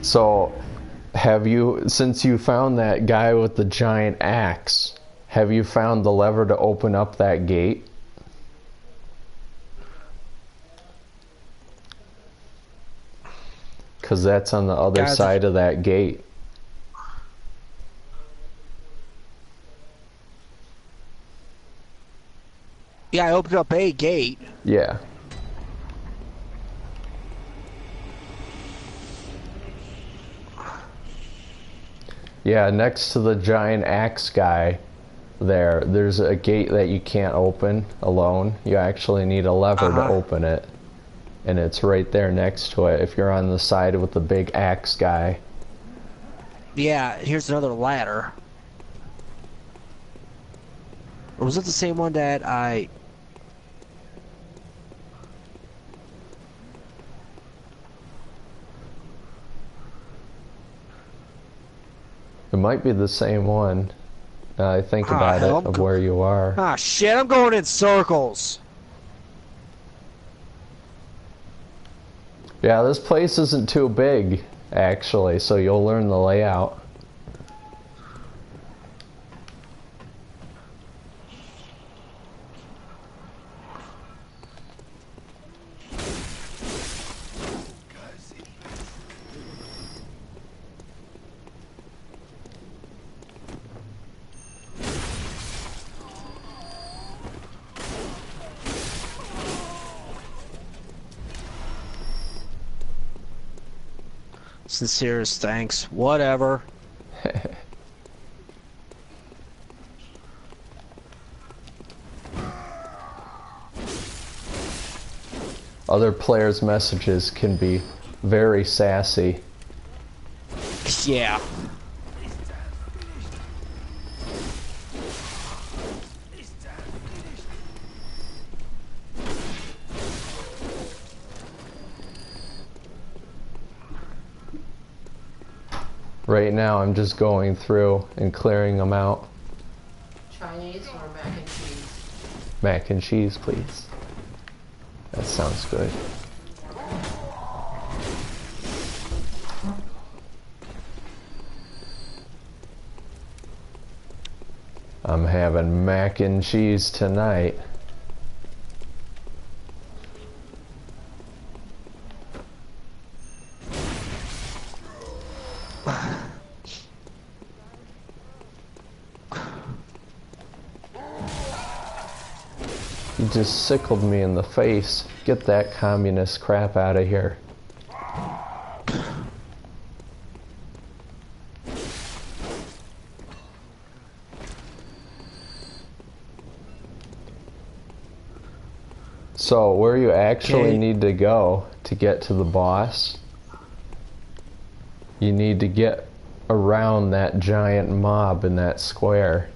So, since you found that guy with the giant axe, have you found the lever to open up that gate? Because that's on the other side of that gate. Yeah, I opened up a gate. Yeah. Yeah, next to the giant axe guy there's a gate that you can't open alone. You actually need a lever to open it. And it's right there next to it if you're on the side with the big axe guy. Yeah, here's another ladder. Or was it the same one that I... It might be the same one. Now I think about hell, it, of where you are. Ah, shit, I'm going in circles. Yeah, this place isn't too big, actually, so you'll learn the layout. Sincerest thanks. Whatever. Other players' messages can be very sassy. Yeah. Right now I'm just going through and clearing them out. Chinese or mac and cheese? Mac and cheese, please. That sounds good. I'm having mac and cheese tonight. You just sickled me in the face. Get that communist crap out of here. So, where you actually need to go to get to the boss, you need to get around that giant mob in that square.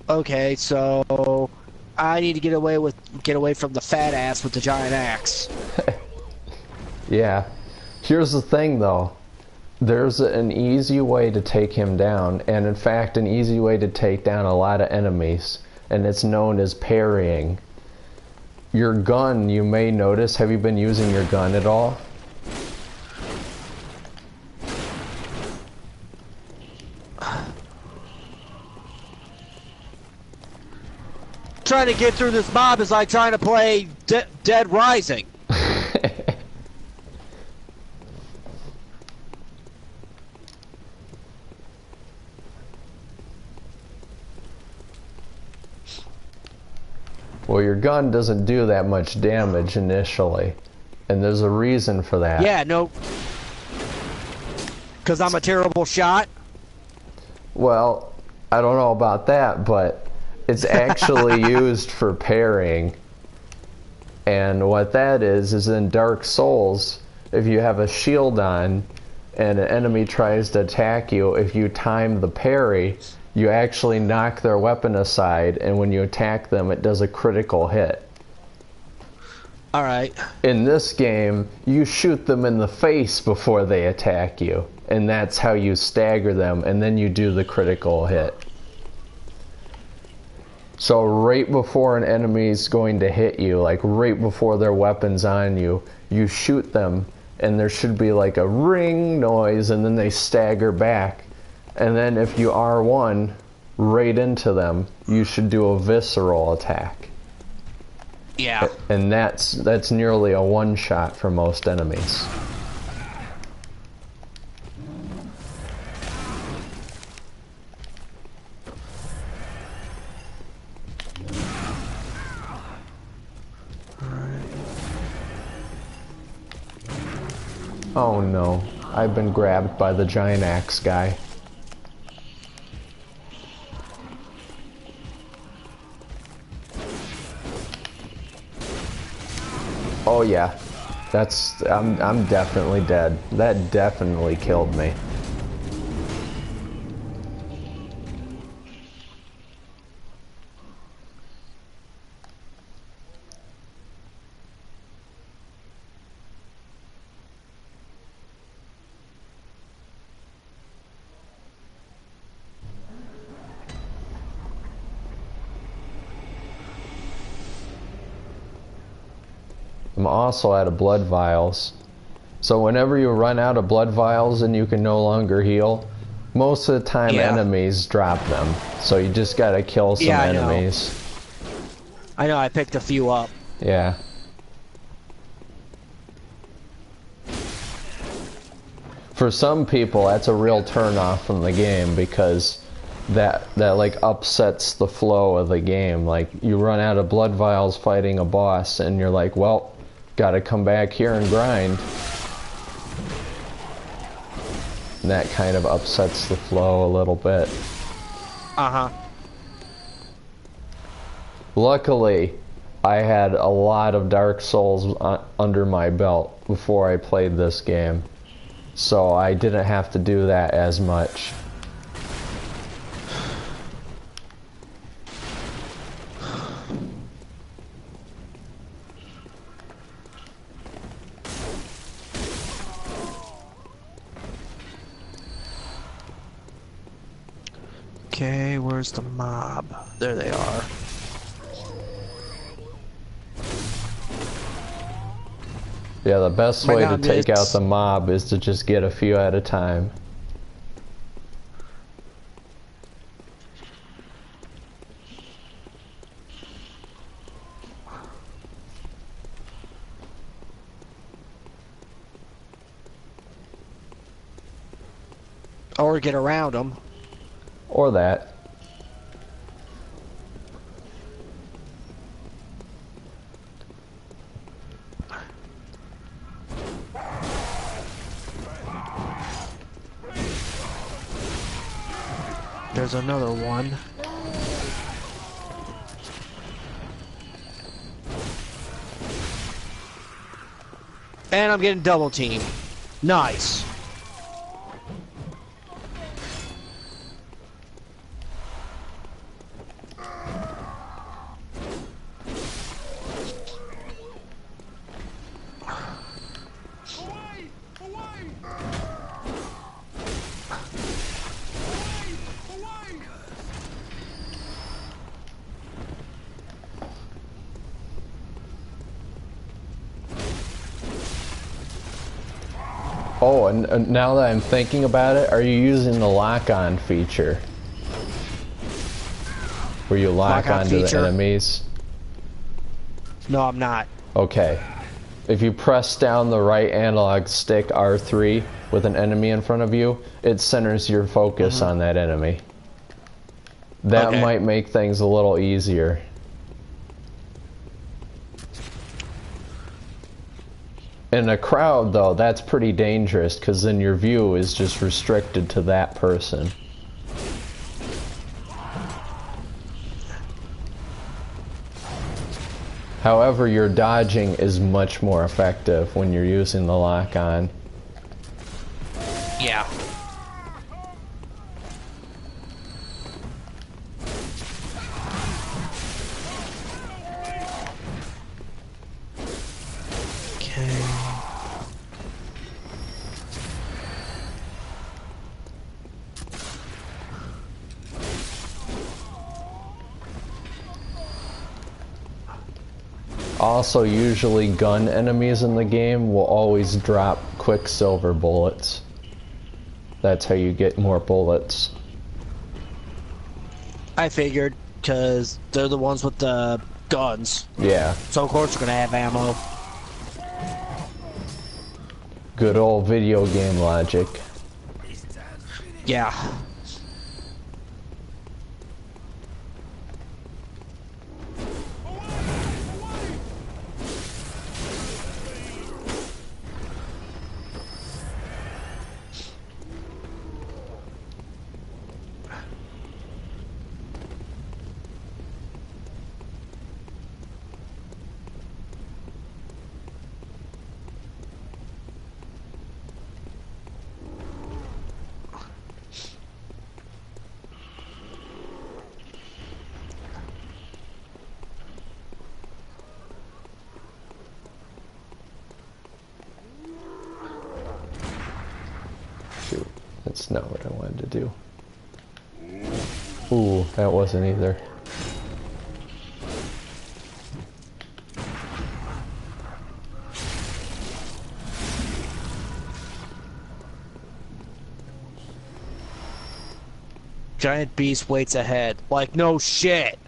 Okay, so I need to get away from the fat ass with the giant axe. Yeah. Here's the thing though. There's an easy way to take him down, and in fact an easy way to take down a lot of enemies, and it's known as parrying. Your gun, you may notice, have you been using your gun at all? Trying to get through this mob is like trying to play Dead Rising. Well, your gun doesn't do that much damage initially, and there's a reason for that. Yeah, no. Because I'm a terrible shot? Well, I don't know about that, but it's actually used for parrying. And what that is in Dark Souls, if you have a shield on and an enemy tries to attack you, if you time the parry, you actually knock their weapon aside, and when you attack them, it does a critical hit. Alright. In this game, you shoot them in the face before they attack you, and that's how you stagger them, and then you do the critical hit. So right before an enemy's going to hit you, like right before their weapon's on you, you shoot them, and there should be like a ring noise, and then they stagger back. And then if you R1 right into them, you should do a visceral attack. Yeah. And that's nearly a one-shot for most enemies. Oh no, I've been grabbed by the giant axe guy. Oh yeah, I'm definitely dead. That definitely killed me. I'm also out of blood vials. So whenever you run out of blood vials and you can no longer heal, most of the time enemies drop them. So you just gotta kill some enemies. I know, I picked a few up. Yeah. For some people, that's a real turn-off from the game because that like upsets the flow of the game. Like, you run out of blood vials fighting a boss and you're like, well, gotta come back here and grind. And that kind of upsets the flow a little bit. Uh-huh. Luckily, I had a lot of Dark Souls under my belt before I played this game. So I didn't have to do that as much. Okay, where's the mob? There they are. Yeah, the best way to take out the mob is to just get a few at a time. Or get around them. Or that. There's another one. And I'm getting double teamed. Nice. Oh, and now that I'm thinking about it, are you using the lock-on feature? Where you lock onto the enemies? No, I'm not. Okay. If you press down the right analog stick, R3, with an enemy in front of you, it centers your focus on that enemy. That might make things a little easier. In a crowd, though, that's pretty dangerous, because then your view is just restricted to that person. However, your dodging is much more effective when you're using the lock-on. Yeah. Also, usually gun enemies in the game will always drop quicksilver bullets. That's how you get more bullets. I figured, because they're the ones with the guns. Yeah. So of course we're gonna have ammo. Good old video game logic. Yeah. Shoot, that's not what I wanted to do. Ooh, that wasn't either. Giant beast waits ahead. Like, no shit.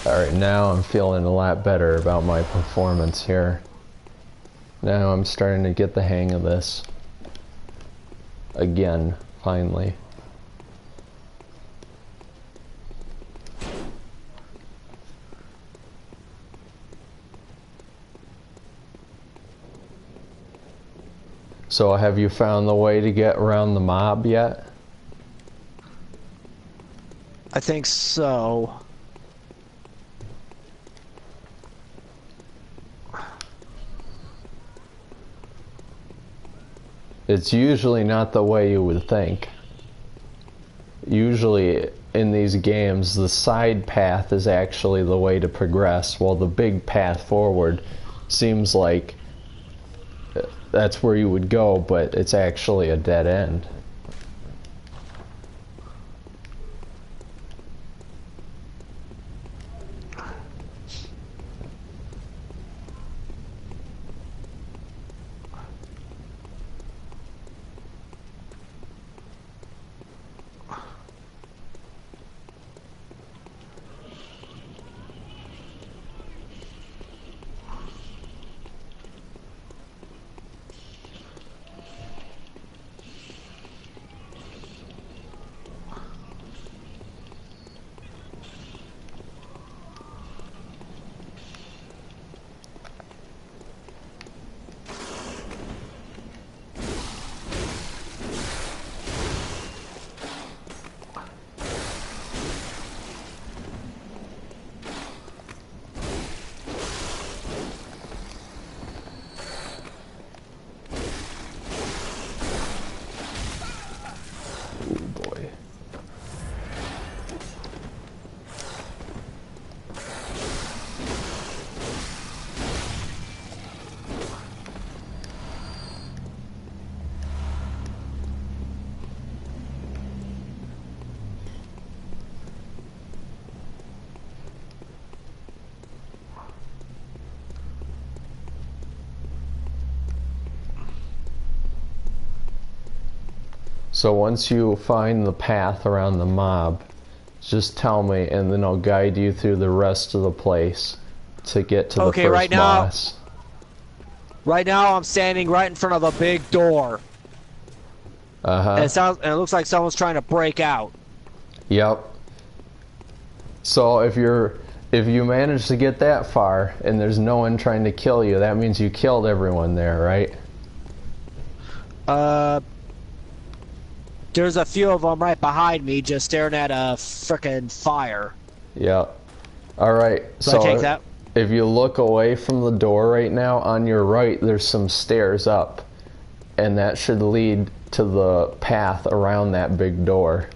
Alright, now I'm feeling a lot better about my performance here. Now I'm starting to get the hang of this. Again, finally. So have you found the way to get around the mob yet? I think so. It's usually not the way you would think. Usually in these games, the side path is actually the way to progress, while the big path forward seems like that's where you would go, but it's actually a dead end. So once you find the path around the mob, just tell me and then I'll guide you through the rest of the place to get to the first boss. Right now I'm standing right in front of a big door. Uh-huh. And it looks like someone's trying to break out. Yep. So if you manage to get that far and there's no one trying to kill you, that means you killed everyone there, right? There's a few of them right behind me just staring at a frickin' fire. Yep. Alright, so I take that? If you look away from the door right now, on your right there's some stairs up. And that should lead to the path around that big door.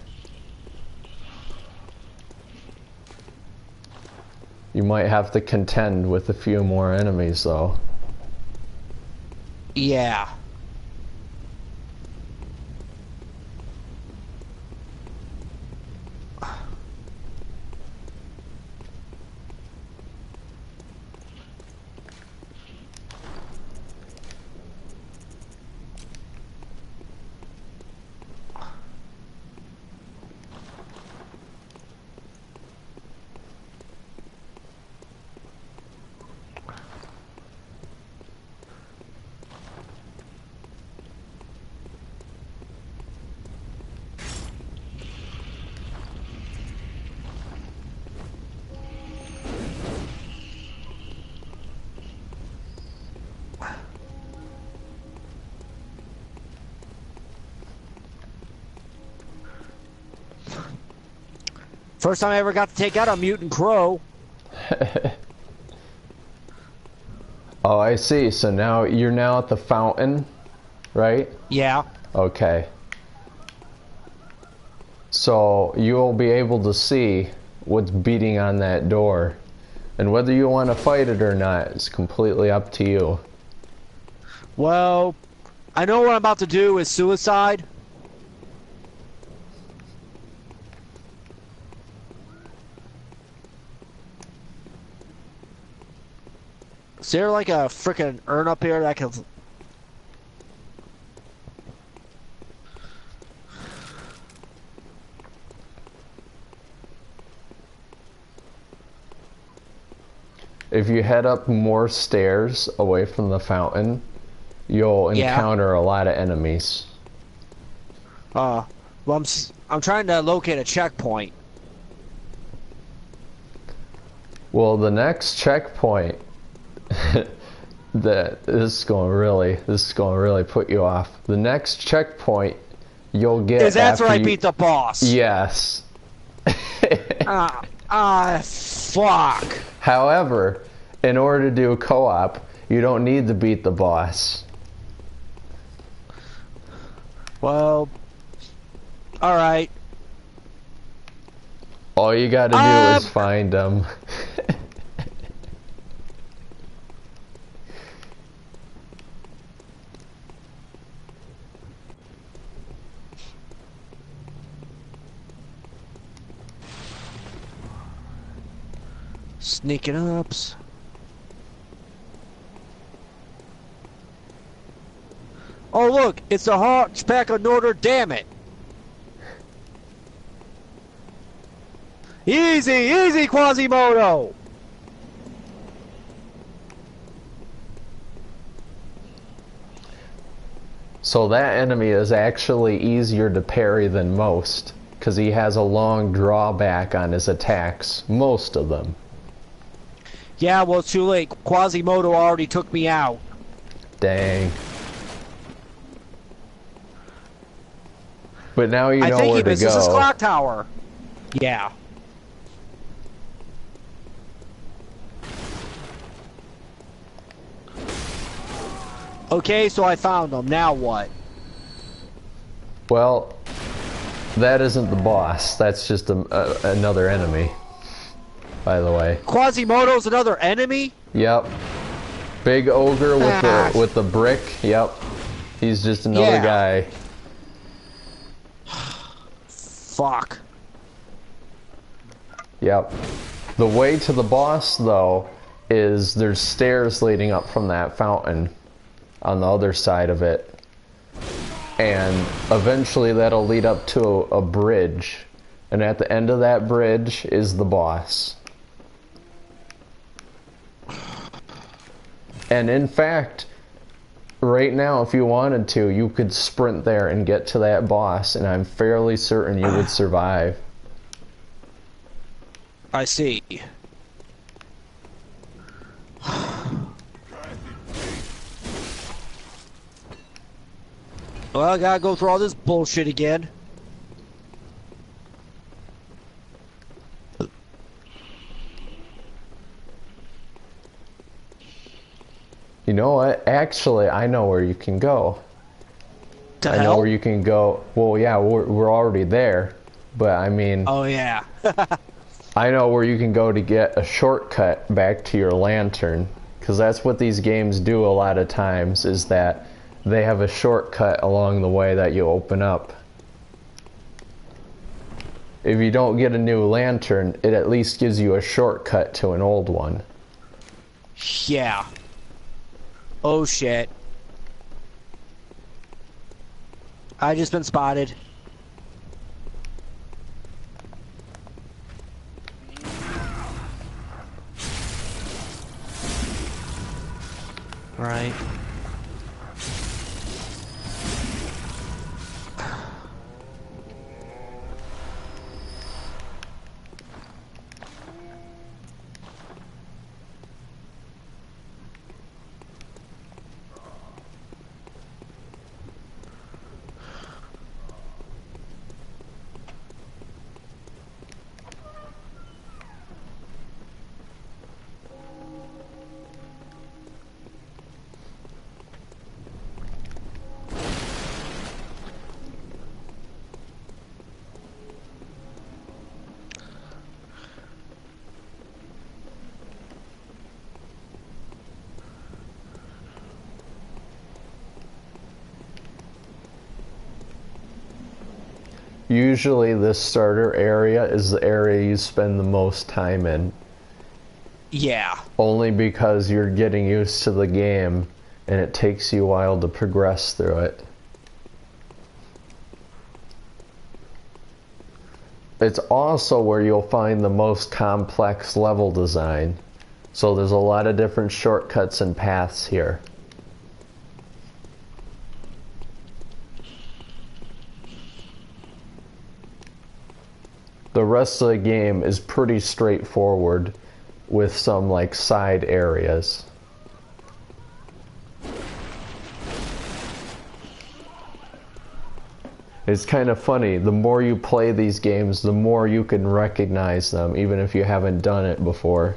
You might have to contend with a few more enemies though. Yeah. First time I ever got to take out a mutant crow. Oh, I see. So now you're now at the fountain, right? Yeah. Okay. So you'll be able to see what's beating on that door. And whether you want to fight it or not is completely up to you. Well, I know what I'm about to do is suicide. Is there like a freaking urn up here that I can... If you head up more stairs away from the fountain, you'll encounter a lot of enemies. Well, I'm trying to locate a checkpoint. Well, the next checkpoint this is going to really put you off. The next checkpoint you'll get Is after I you... beat the boss? Yes. Fuck. However, in order to do co-op, you don't need to beat the boss. Well, alright. All you gotta do is find them. Sneaking ups. Oh look, it's the Hunchback of Notre Damn it. Easy, easy, Quasimodo. So that enemy is actually easier to parry than most, because he has a long drawback on his attacks, most of them. Yeah, well, it's too late. Quasimodo already took me out. Dang. But now you know I think where he to misses his go. clock tower. Yeah. Okay, so I found him. Now what? Well, that isn't the boss. That's just another enemy, by the way. Quasimodo's another enemy? Yep. Big ogre with the brick. Yep. He's just another guy. Fuck. Yep. The way to the boss, though, is there's stairs leading up from that fountain on the other side of it. And eventually that'll lead up to a bridge. And at the end of that bridge is the boss. And in fact, right now, if you wanted to, you could sprint there and get to that boss, and I'm fairly certain you would survive. I see. Well, I gotta go through all this bullshit again. You know what? Actually, I know where you can go. I know where you can go. Well, yeah, we're already there. But, I mean... Oh, yeah. I know where you can go to get a shortcut back to your lantern. Because that's what these games do a lot of times, is that they have a shortcut along the way that you open up. If you don't get a new lantern, it at least gives you a shortcut to an old one. Yeah. Oh shit. I just been spotted. Right. Usually this starter area is the area you spend the most time in. Yeah. Only because you're getting used to the game and it takes you a while to progress through it. It's also where you'll find the most complex level design. So there's a lot of different shortcuts and paths here. The rest of the game is pretty straightforward with some like side areas. It's kind of funny, the more you play these games, the more you can recognize them, even if you haven't done it before.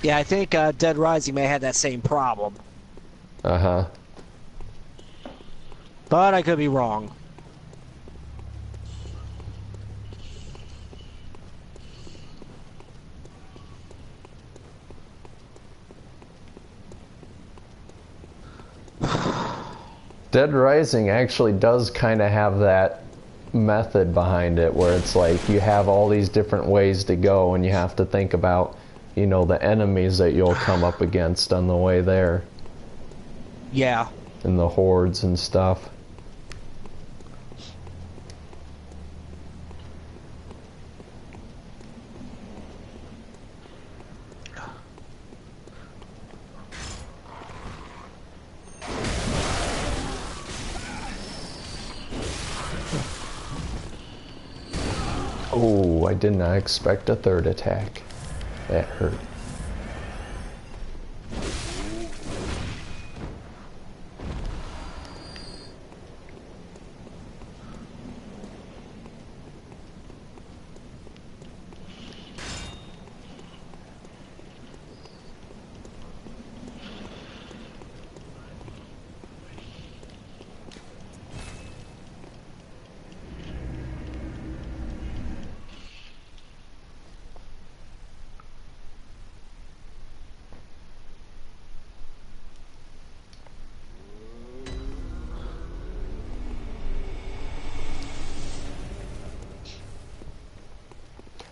Yeah, I think Dead Rising may have that same problem. Uh-huh. But I could be wrong. Dead Rising actually does kind of have that method behind it where it's like you have all these different ways to go and you have to think about, you know, the enemies that you'll come up against on the way there. Yeah. And the hordes and stuff. Oh, I did not expect a third attack. That hurt.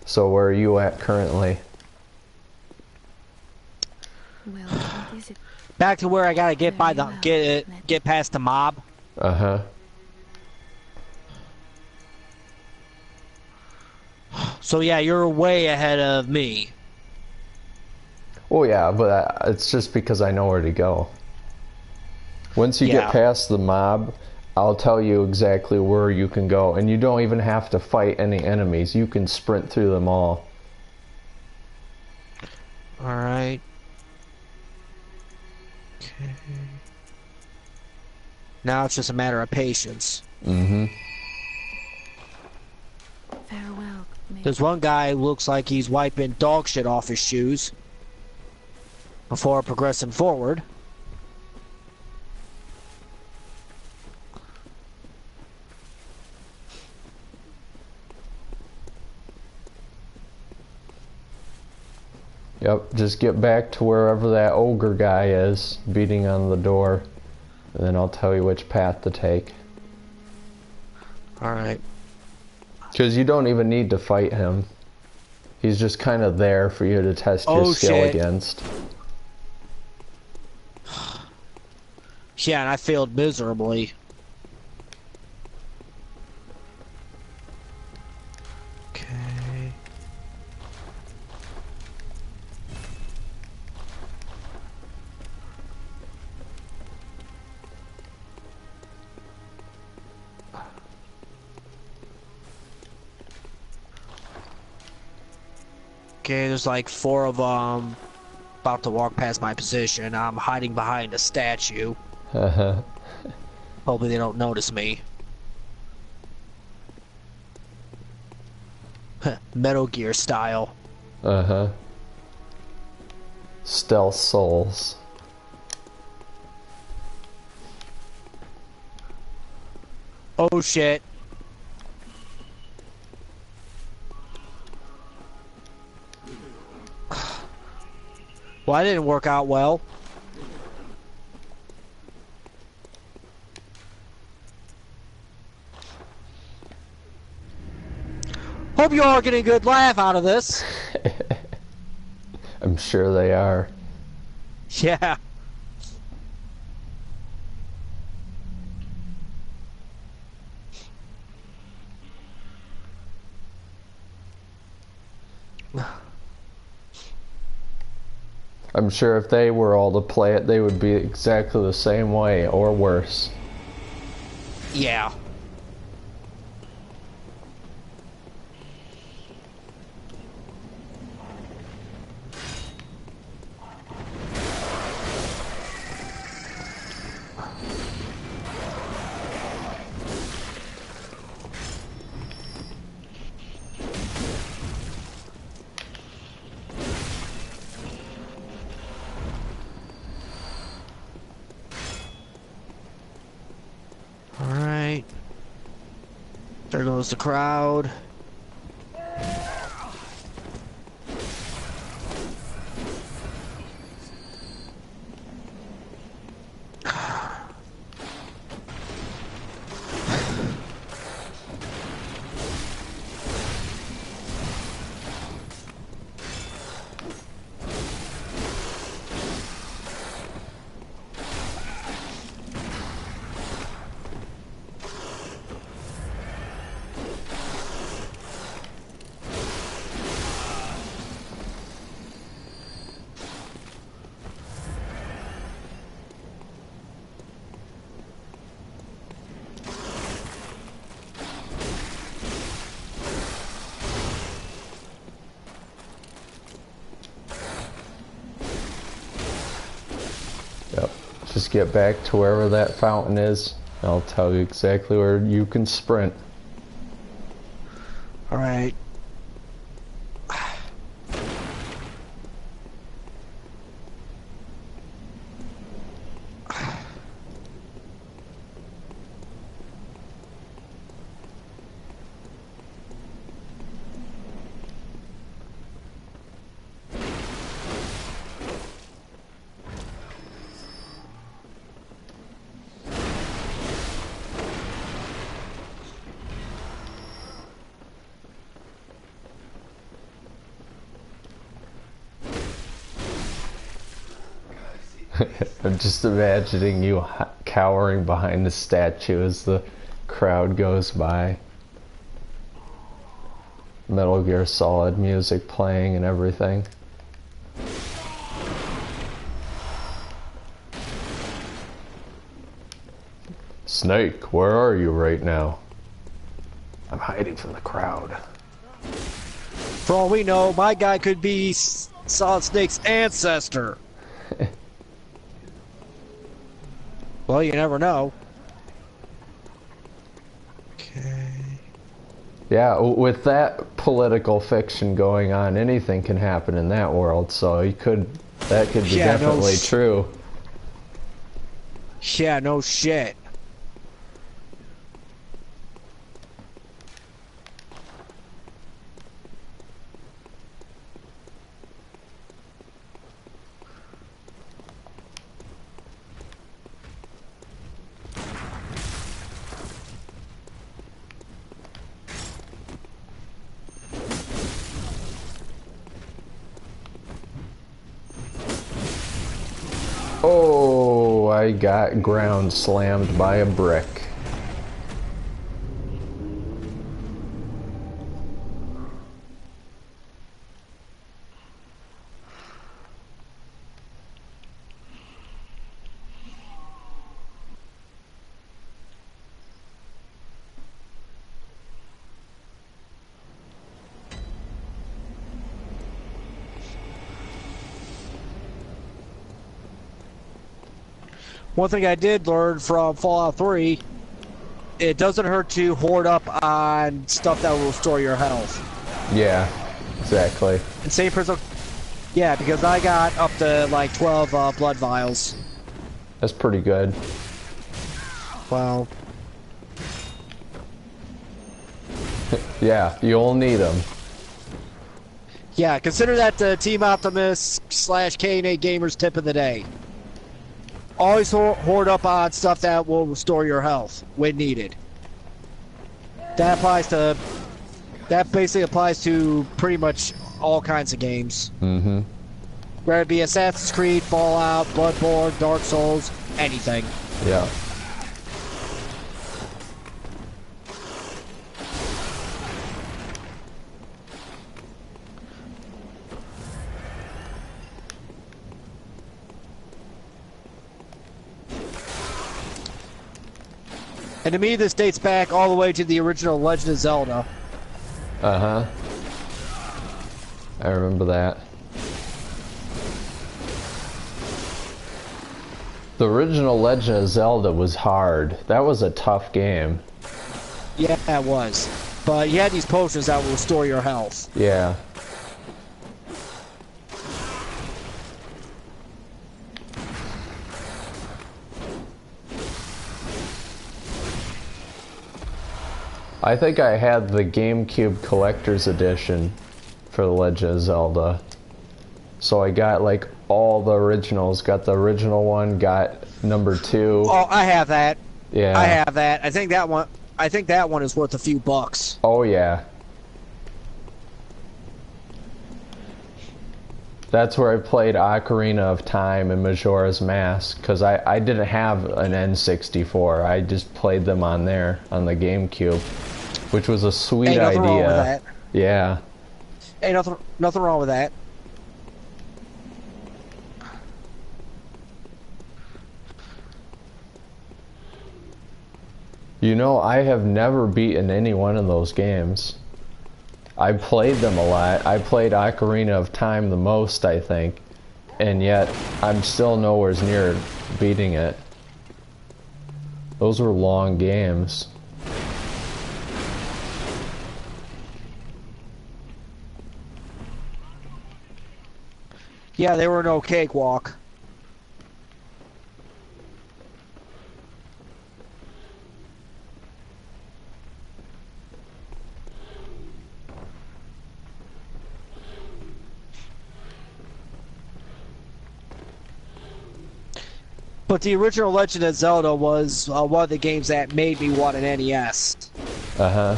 So where are you at currently? Well, what is it? Back to where I gotta get by the Very well. get past the mob. Uh-huh. So yeah, you're way ahead of me. Oh yeah, but it's just because I know where to go. Once you Yeah. get past the mob, I'll tell you exactly where you can go, and you don't even have to fight any enemies. You can sprint through them all. Alright. Okay. Now it's just a matter of patience. Mm-hmm. Farewell. There's one guy who looks like he's wiping dog shit off his shoes before progressing forward. Yep, just get back to wherever that ogre guy is, beating on the door, and then I'll tell you which path to take. Alright. Because you don't even need to fight him. He's just kind of there for you to test your skill shit. against. Yeah, and I failed miserably. Okay. Okay, there's like 4 of them about to walk past my position. I'm hiding behind a statue. Uh-huh. Hopefully they don't notice me. Metal Gear style. Uh-huh. Stealth souls. Oh shit. Well, that didn't work out well. hope you all are getting a good laugh out of this. I'm sure they are. Yeah. I'm sure if they were all to play it, they would be exactly the same way, or worse. Yeah. Alright. There goes the crowd. Yep. Just get back to wherever that fountain is. I'll tell you exactly where you can sprint. Alright. I'm just imagining you cowering behind the statue as the crowd goes by. Metal Gear Solid music playing and everything. Snake, where are you right now? I'm hiding from the crowd. For all we know, my guy could be Solid Snake's ancestor. Well, you never know. Okay. Yeah, with that political fiction going on, anything can happen in that world, so that could be definitely true. Yeah, no shit. Oh, I got ground slammed by a brick. One thing I did learn from Fallout 3, it doesn't hurt to hoard up on stuff that will restore your health. Yeah, exactly. And same person, yeah, because I got up to like 12 blood vials. That's pretty good. Wow. Yeah, you'll need them. Yeah, consider that the Team Optimus / K&A Gamers tip of the day. Always hoard up on stuff that will restore your health when needed. That applies to That basically applies to pretty much all kinds of games. Mm-hmm. Whether it be Assassin's Creed, Fallout, Bloodborne, Dark Souls, anything. Yeah. And to me, this dates back all the way to the original Legend of Zelda. Uh-huh. I remember that. The original Legend of Zelda was hard. That was a tough game. Yeah, it was. But you had these potions that will restore your health. Yeah. I think I had the GameCube Collector's Edition for the Legend of Zelda. So I got like all the originals. Got the original one, got number 2. Oh, I have that. Yeah. I have that. I think that one is worth a few bucks. Oh yeah. That's where I played Ocarina of Time and Majora's Mask, because I didn't have an N64. I just played them on there, on the GameCube, which was a sweet Ain't nothing idea. wrong with that. Yeah. Ain't nothing wrong with that. You know, I have never beaten any one of those games. I played them a lot. I played Ocarina of Time the most, I think, and yet I'm still nowhere near beating it. Those were long games. Yeah, they were no cakewalk. But the original Legend of Zelda was one of the games that made me want an NES. Uh-huh.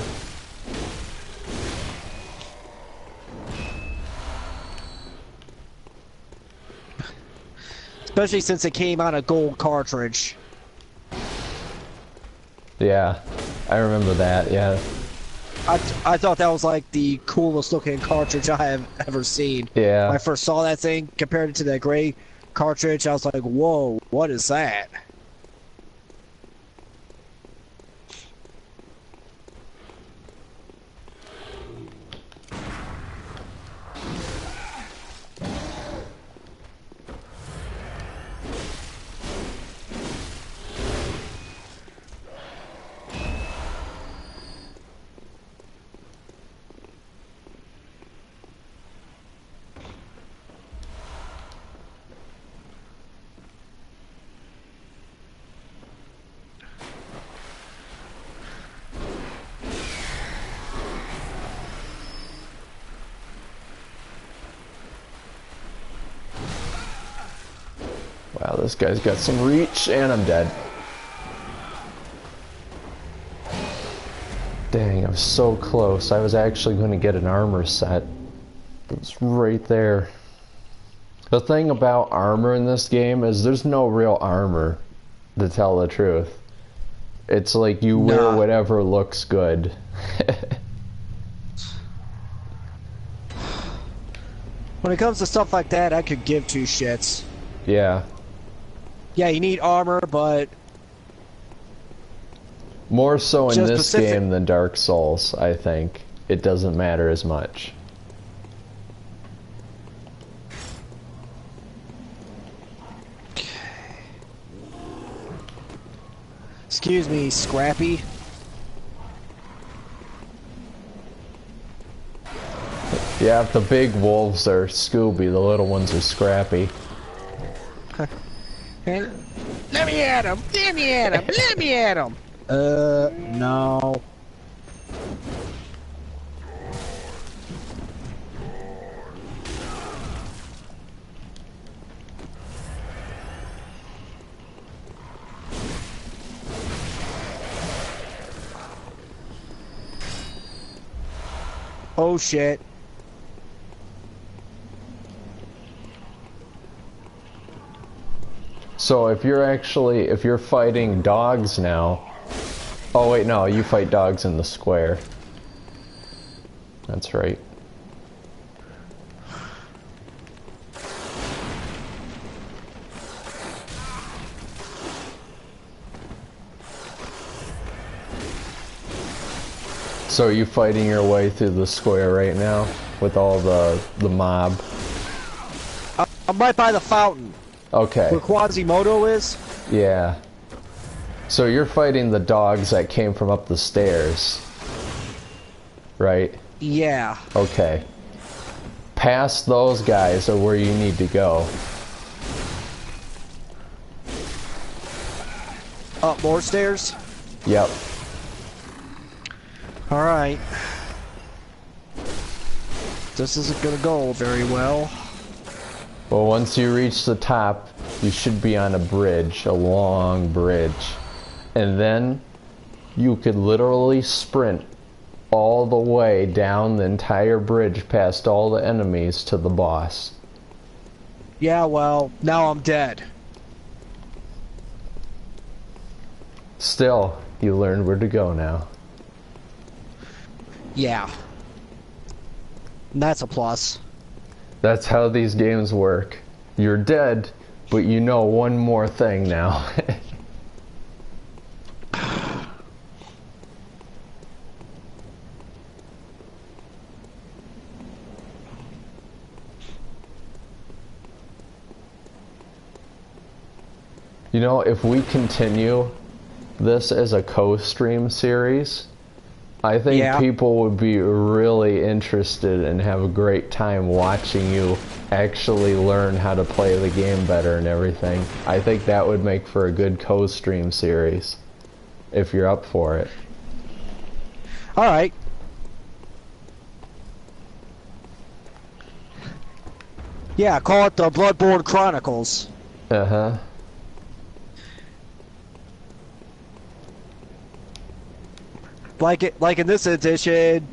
Especially since it came on a gold cartridge. Yeah, I remember that, yeah. I thought that was like the coolest looking cartridge I have ever seen. Yeah. When I first saw that thing, compared it to that gray cartridge, I was like, whoa, what is that? Wow, this guy's got some reach, and I'm dead. Dang, I was so close. I was actually going to get an armor set. It's right there. The thing about armor in this game is there's no real armor, to tell the truth. It's like you wear whatever looks good. When it comes to stuff like that, I could give two shits. Yeah. Yeah, you need armor, but... More so in Just this game than Dark Souls, I think. It doesn't matter as much. Excuse me, Scrappy. Yeah, if the big wolves are Scooby, the little ones are Scrappy. Let me at him! Let me at him! Let me at him! No. Oh shit. So if you're fighting dogs now, oh wait, no, you fight dogs in the square. That's right. So are you fighting your way through the square right now with all the mob? I'm right by the fountain. Okay. Where Quasimodo is? Yeah. So you're fighting the dogs that came from up the stairs, right? Yeah. Okay. Past those guys are where you need to go. Up more stairs? Yep. Alright. This isn't gonna go very well. Well, once you reach the top, you should be on a bridge, a long bridge. And then you could literally sprint all the way down the entire bridge past all the enemies to the boss. Yeah, well, now I'm dead. Still, you learned where to go now. Yeah. And that's a plus. That's how these games work. You're dead, but you know one more thing now. You know, if we continue this as a co-stream series, I think people would be really interested and have a great time watching you actually learn how to play the game better and everything. I think that would make for a good co-stream series, if you're up for it. Alright. Yeah, call it the Bloodborne Chronicles. Uh-huh. Like in this edition,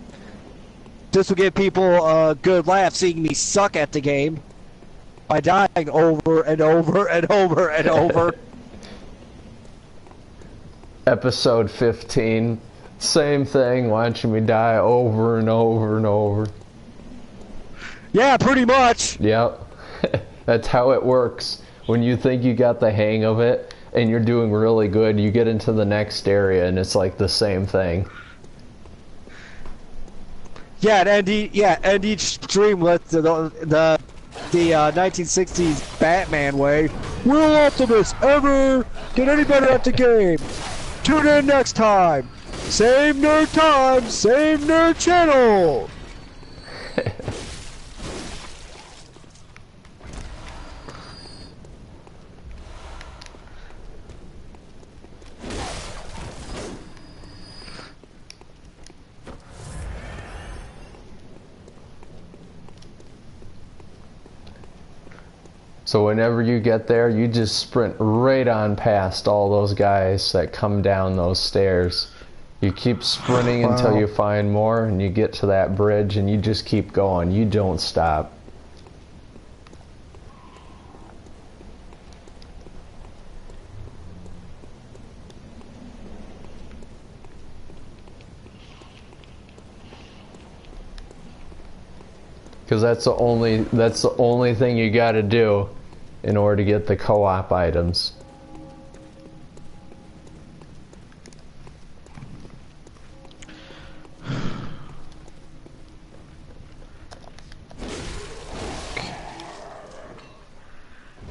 this will give people a good laugh seeing me suck at the game by dying over and over and over and over. Episode 15, same thing, watching me die over and over and over. Yeah, pretty much. Yep. That's how it works. When you think you got the hang of it, and you're doing really good, you get into the next area and it's like the same thing. Yeah, and each stream with the 1960s Batman way. Will Optimus ever get any better at the game? Tune in next time. Same nerd channel. So whenever you get there, you just sprint right on past all those guys that come down those stairs. You keep sprinting until you find more, and you get to that bridge, and you just keep going. You don't stop. Because that's the only thing you got to do in order to get the co-op items.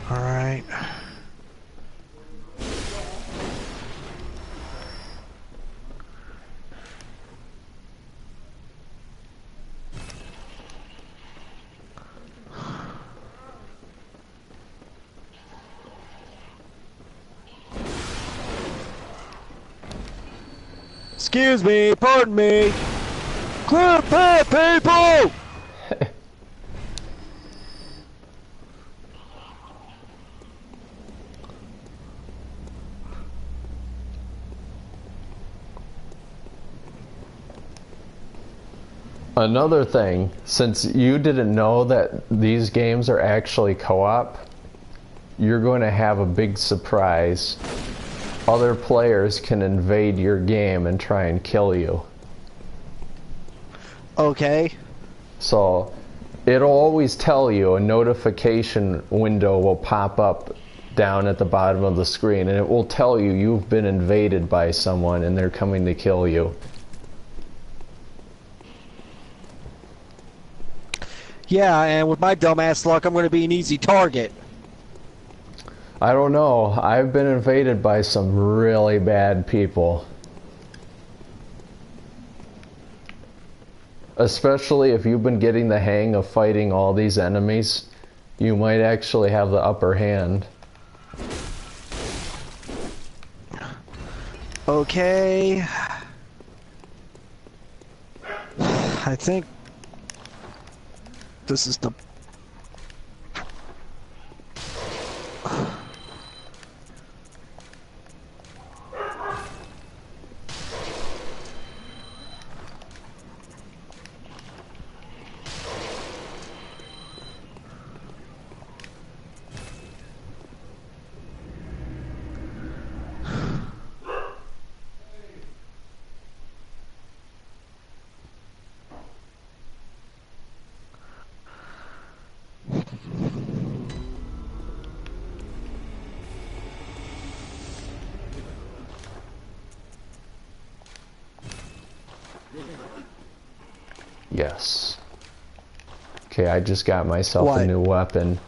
All right. Excuse me, pardon me. Clear path, people! Another thing, since you didn't know that these games are actually co-op, you're going to have a big surprise. Other players can invade your game and try and kill you. Okay. So it'll always tell you, a notification window will pop up down at the bottom of the screen, and it will tell you you've been invaded by someone and they're coming to kill you. Yeah, and with my dumbass luck, I'm going to be an easy target. I don't know. I've been invaded by some really bad people. Especially if you've been getting the hang of fighting all these enemies, you might actually have the upper hand. Okay. I think this is the... Yes. Okay, I just got myself What? a new weapon.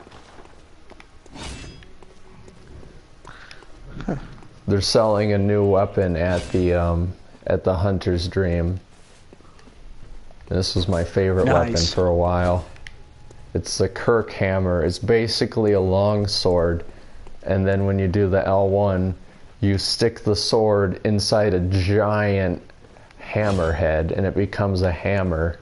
They're selling a new weapon at the Hunter's Dream. This was my favorite weapon Nice. for a while. It's the Kirk hammer. It's basically a long sword, and then when you do the L1, you stick the sword inside a giant hammerhead, and it becomes a hammer.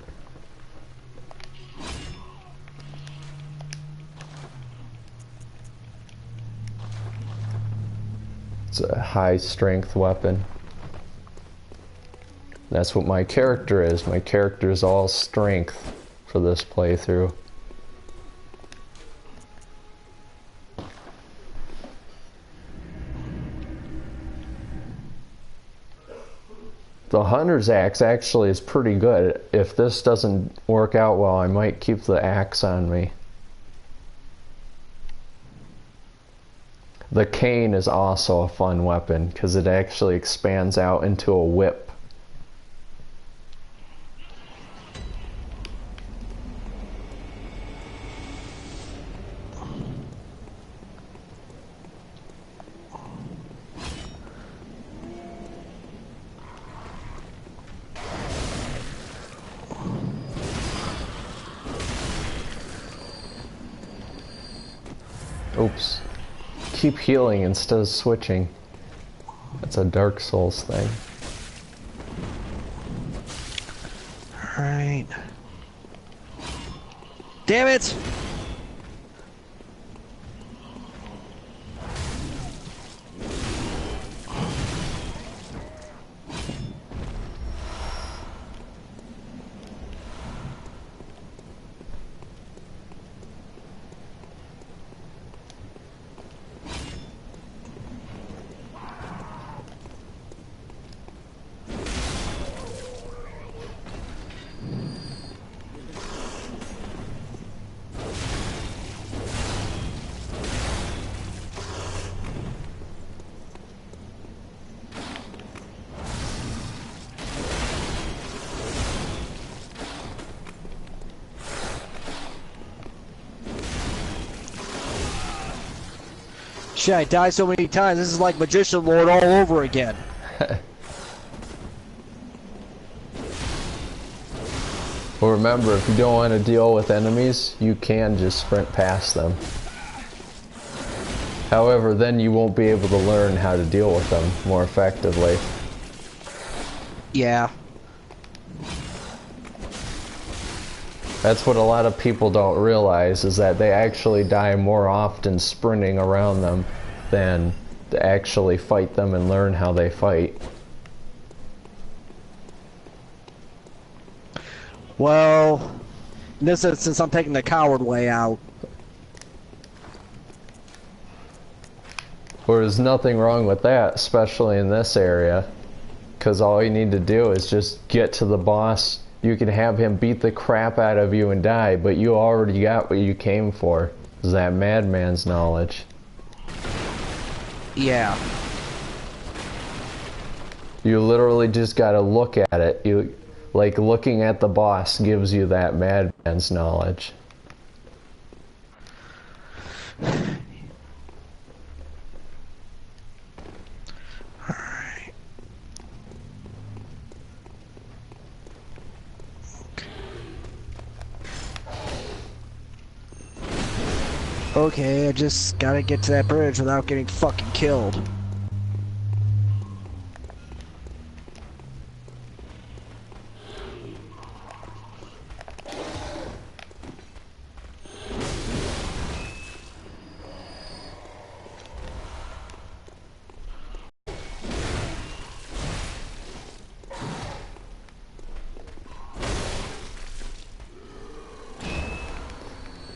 It's a high strength weapon. That's what my character is. My character is all strength for this playthrough. The Hunter's Axe actually is pretty good. If this doesn't work out well, I might keep the axe on me. The cane is also a fun weapon because it actually expands out into a whip. Oops. Keep healing instead of switching. That's a Dark Souls thing. Alright. Damn it! Shit, I died so many times. This is like Magician Lord all over again. Well, remember, if you don't want to deal with enemies, you can just sprint past them. However, then you won't be able to learn how to deal with them more effectively. Yeah. That's what a lot of people don't realize, is that they actually die more often sprinting around them than to actually fight them and learn how they fight. Well, in this instance, I'm taking the coward way out. Well, there's nothing wrong with that, especially in this area. Because all you need to do is just get to the boss. You can have him beat the crap out of you and die, but you already got what you came for. Is that madman's knowledge. Yeah. You literally just gotta look at it. Like, looking at the boss gives you that madman's knowledge. Okay, I just gotta get to that bridge without getting fucking killed.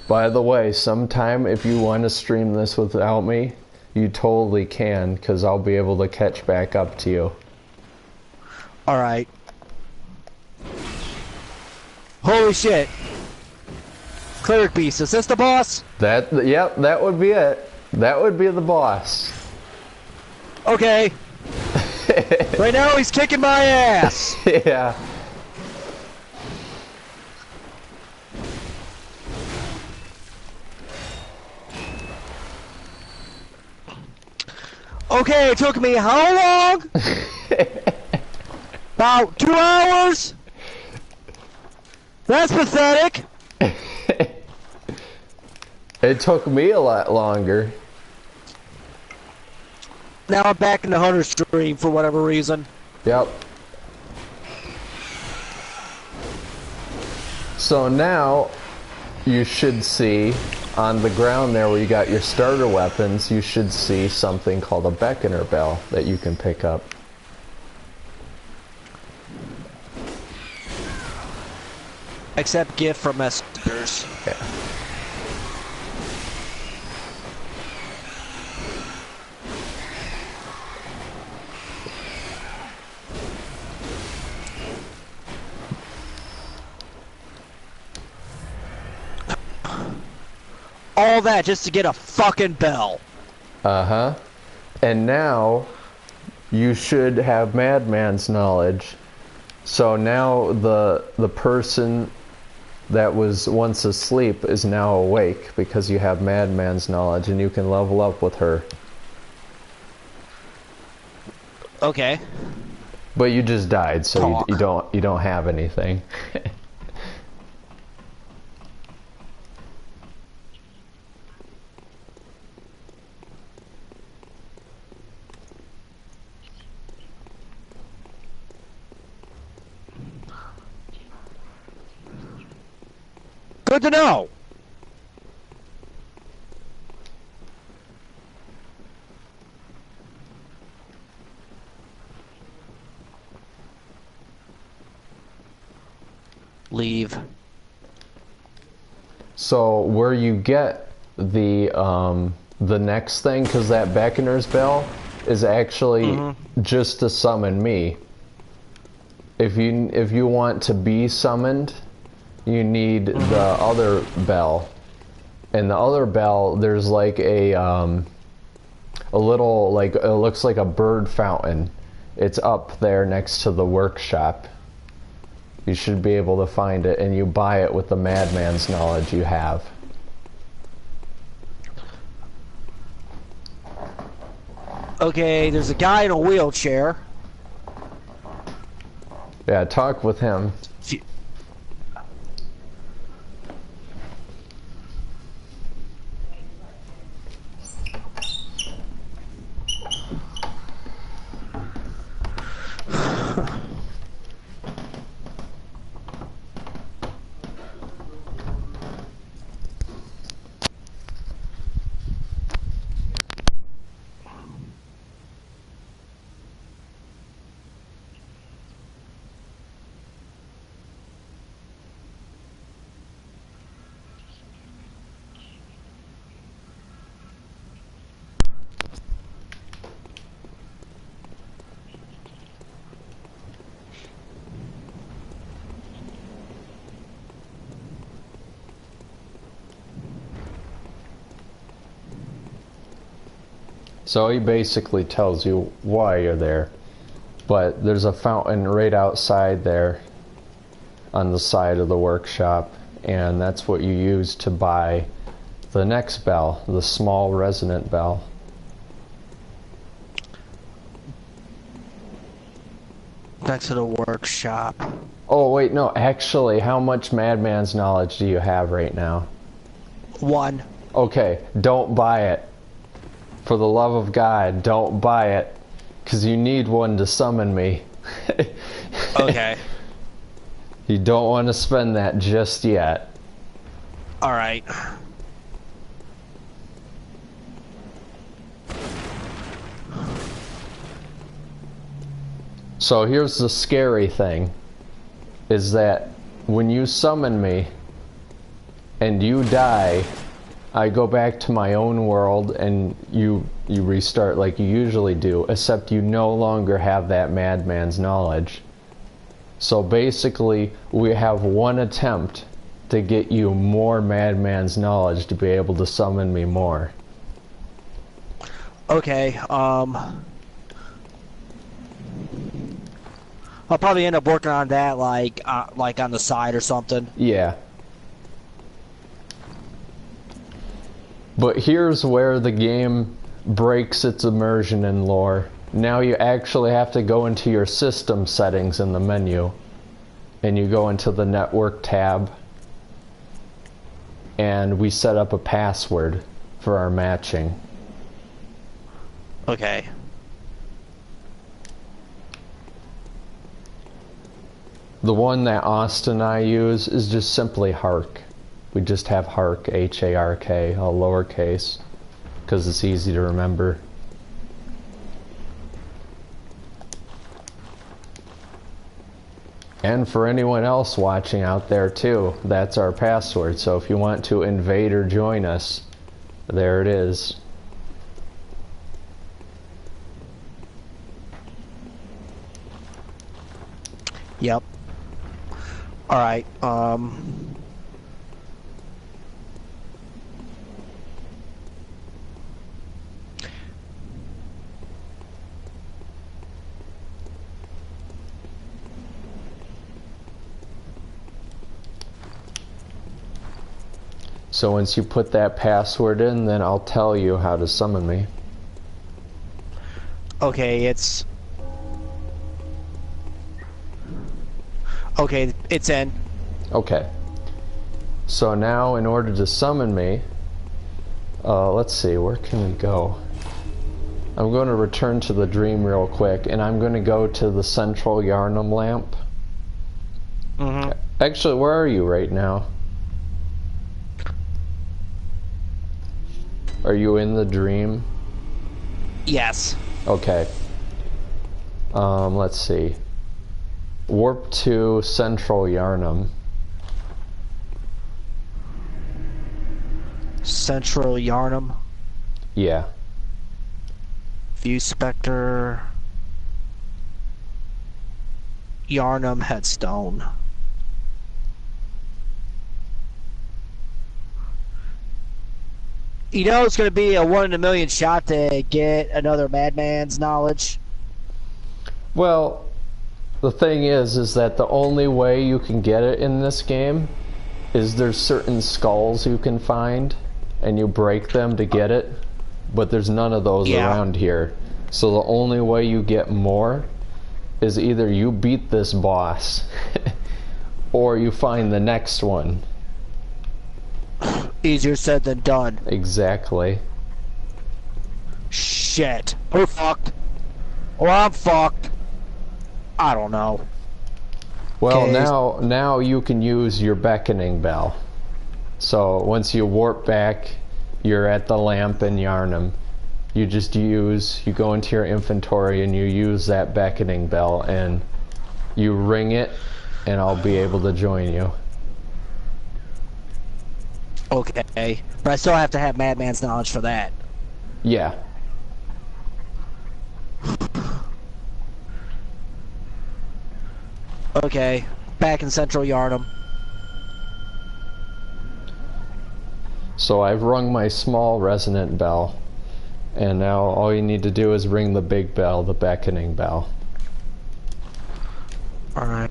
By the way, sometime if you want to stream this without me, you totally can, because I'll be able to catch back up to you. Alright. Holy shit. Cleric Beast, is this the boss? Yep, that would be it. That would be the boss. Okay. Right now he's kicking my ass. Yeah. Okay, it took me how long? About 2 hours? That's pathetic. It took me a lot longer. Now I'm back in the hunter stream for whatever reason. Yep. So now you should see on the ground there where you got your starter weapons, you should see something called a beckoner bell that you can pick up. Accept gift from messengers. Yeah. All that just to get a fucking bell. Uh-huh. And now you should have madman's knowledge. So now the person that was once asleep is now awake because you have madman's knowledge and you can level up with her. Okay. But you just died, so Talk. you don't have anything. Good to know. Leave. So where you get the next thing, because that beckoner's bell is actually just to summon me. If you want to be summoned, you need the other bell. And the other bell, there's like a little, like, it looks like a bird fountain. It's up there next to the workshop. You should be able to find it, and you buy it with the madman's knowledge you have. Okay, there's a guy in a wheelchair. Yeah, talk with him. So he basically tells you why you're there. But there's a fountain right outside there on the side of the workshop, and that's what you use to buy the next bell, the small resonant bell. Back to the workshop. Oh wait, no, actually, how much Madman's knowledge do you have right now? 1. Okay, don't buy it. For the love of God, don't buy it. Because you need one to summon me. Okay. You don't want to spend that just yet. Alright. So here's the scary thing, is that when you summon me and you die, I go back to my own world and you restart like you usually do, except you no longer have that madman's knowledge. So basically, we have one attempt to get you more madman's knowledge to be able to summon me more. Okay, I'll probably end up working on that, like on the side or something. Yeah. But here's where the game breaks its immersion in lore. Now you actually have to go into your system settings in the menu, and you go into the network tab, and we set up a password for our matching. Okay. The one that Austin and I use is just simply Hark. We just have Hark, H-A-R-K, all lowercase, because it's easy to remember. And for anyone else watching out there too, that's our password. So if you want to invade or join us, there it is. Yep. Alright, So once you put that password in, then I'll tell you how to summon me. okay, it's... Okay, it's in. Okay. So now in order to summon me, let's see, where can we go? I'm going to return to the dream real quick, and I'm going to go to the central Yarnum lamp. Mm-hmm. Actually, where are you right now? Are you in the dream? Yes. Okay. Let's see. Warp to Central Yarnum. Central Yarnum. Yeah. View Spectre. Yarnum Headstone. You know it's going to be a 1 in a million shot to get another madman's knowledge. Well, the thing is that the only way you can get it in this game is there's certain skulls you can find, and you break them to get it, but there's none of those around here. So the only way you get more is either you beat this boss, or you find the next one. Easier said than done. Exactly. Shit. We're fucked. Or I'm fucked. I don't know. Well, Okay. now you can use your beckoning bell. So once you warp back, you're at the lamp in Yarnum. You go into your inventory and you use that beckoning bell and you ring it, and I'll be able to join you. Okay. But I still have to have madman's knowledge for that. Yeah. Okay. Back in Central Yarnum. So I've rung my small resonant bell, And now all you need to do is ring the big bell, the beckoning bell. Alright.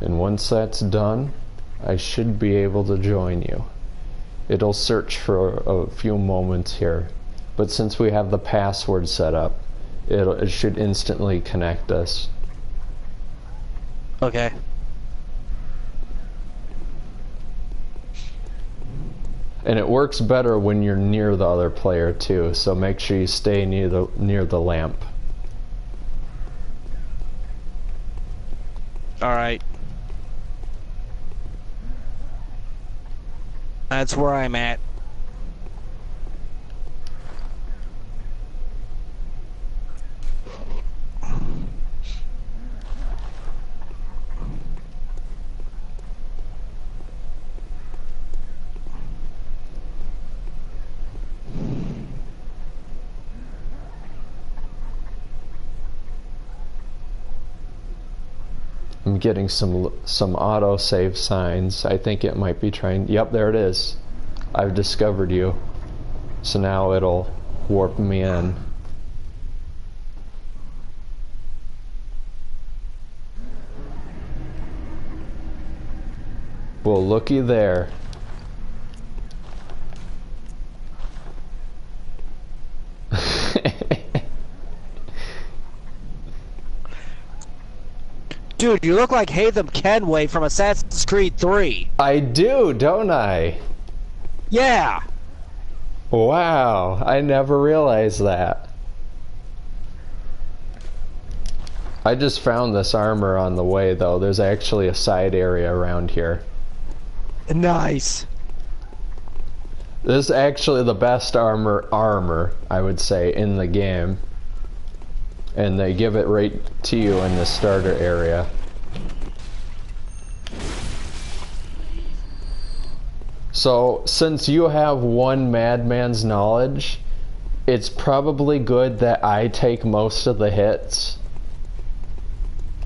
And once that's done, I should be able to join you. It'll search for a few moments here, but since we have the password set up, it should instantly connect us. Okay. And it works better when you're near the other player too, so make sure you stay near the lamp. Alright. That's where I'm at. I'm getting some autosave signs. I think it might be trying. Yep, there it is. I've discovered you. So now it'll warp me in. Well, looky there. Dude, you look like Haytham Kenway from Assassin's Creed 3. I do, don't I? Yeah. Wow, I never realized that. I just found this armor on the way, though. There's actually a side area around here. Nice. This is actually the best armor, I would say, in the game. And they give it right to you in the starter area. So, since you have one madman's knowledge, it's probably good that I take most of the hits.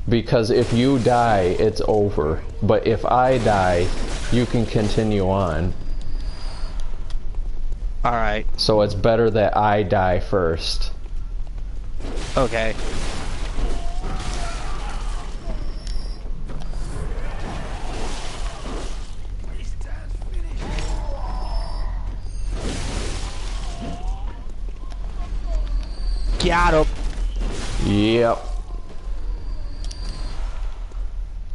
Because if you die, it's over. But if I die, you can continue on. Alright. So it's better that I die first. Okay. Got him. Yep.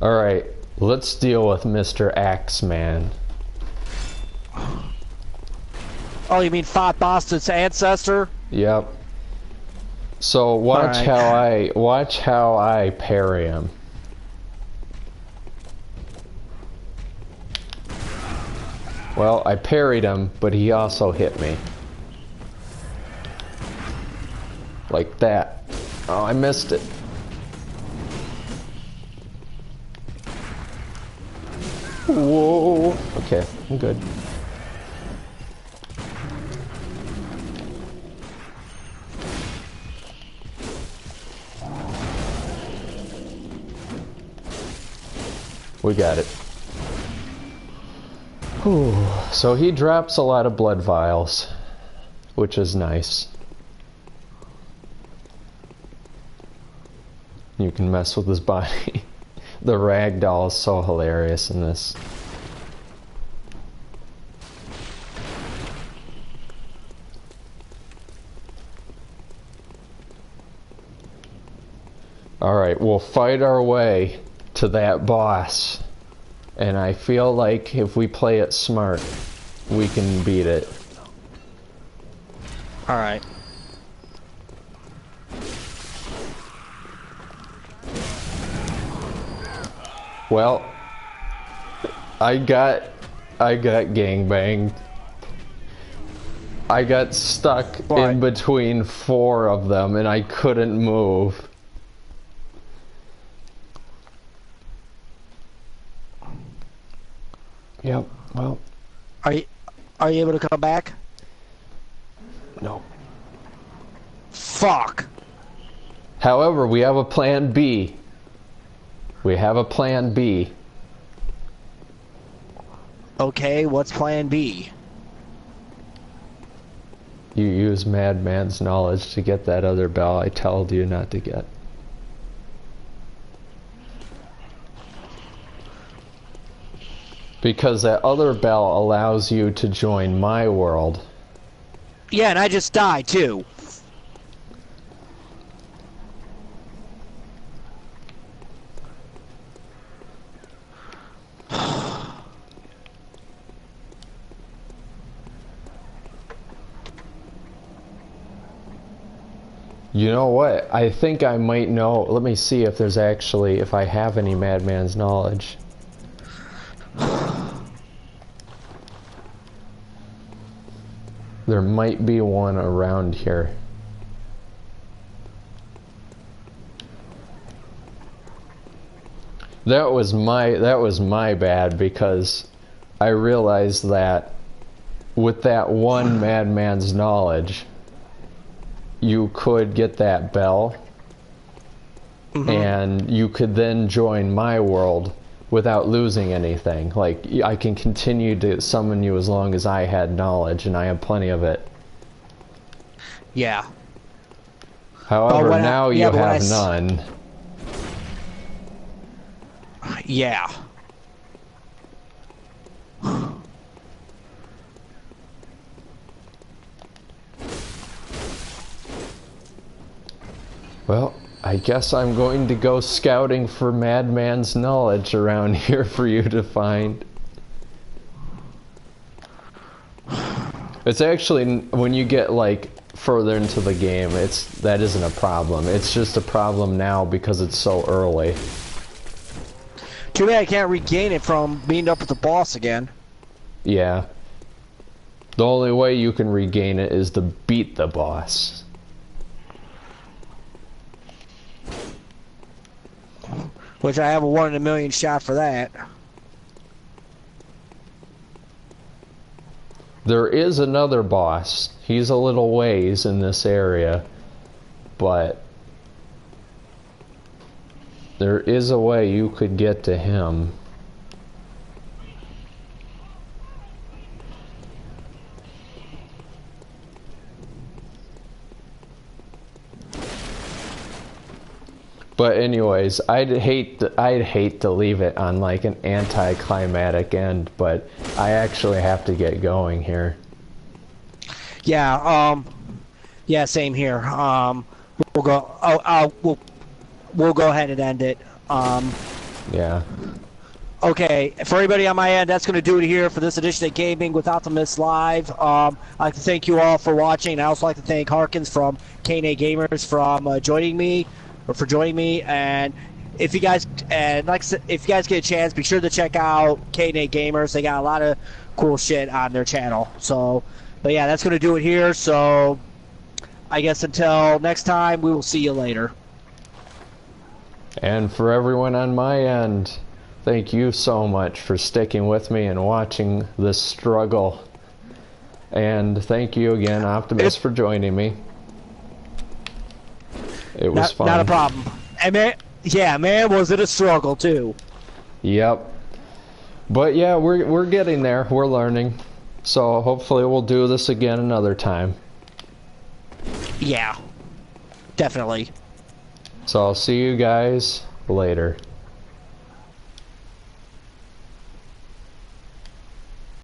Alright, let's deal with Mr. Axeman. Oh, you mean Fat Boston's ancestor? Yep. So watch how I parry him. Well, I parried him, but he also hit me. Like that. Oh, I missed it. Whoa. Okay, I'm good. We got it. Whew. So he drops a lot of blood vials, which is nice. You can mess with his body. The ragdoll is so hilarious in this. Alright, we'll fight our way to that boss. And I feel like if we play it smart, we can beat it. Alright. Well, I got gangbanged. I got stuck in between 4 of them and I couldn't move. Yep. Well, Are you able to come back? no. Fuck. However, we have a plan B. We have a plan B. Okay, what's plan B? You use Madman's knowledge to get that other bell I told you not to get. Because that other bell allows you to join my world. Yeah, and I just died too. You know what? I think I might know. Let me see if there's actually, if I have any Madman's knowledge. There might be one around here. That was my bad, because I realized that with that one Madman's knowledge, you could get that bell, and you could then join my world without losing anything. Like, I can continue to summon you as long as I had knowledge, and I have plenty of it. Yeah. However, now you have none. Yeah. Well, I guess I'm going to go scouting for Madman's knowledge around here for you to find. It's actually, when you get like further into the game, that isn't a problem. It's just a problem now because it's so early. Too bad I can't regain it from meeting up with the boss again. Yeah. The only way you can regain it is to beat the boss. Which I have a 1 in a million shot for that. There is another boss. He's a little ways in this area, but there is a way you could get to him. But anyways, I'd hate to leave it on like an anticlimactic end, but I actually have to get going here. Yeah, yeah, same here. We'll go. We'll go ahead and end it. Yeah. Okay, for everybody on my end, that's going to do it here for this edition of Gaming with Optimus Live. I'd like to thank you all for watching. I also like to thank Harkins from KNA Gamers from joining me. And if you guys if you guys get a chance, be sure to check out KNA Gamers. They got a lot of cool shit on their channel. So, but yeah, that's going to do it here. So, I guess until next time, we will see you later. And for everyone on my end, thank you so much for sticking with me and watching this struggle. And thank you again, Optimus, for joining me. It was fun. Not a problem. And man, was it a struggle too. Yep. But yeah, we're getting there. We're learning. So hopefully we'll do this again another time. Yeah. Definitely. So I'll see you guys later.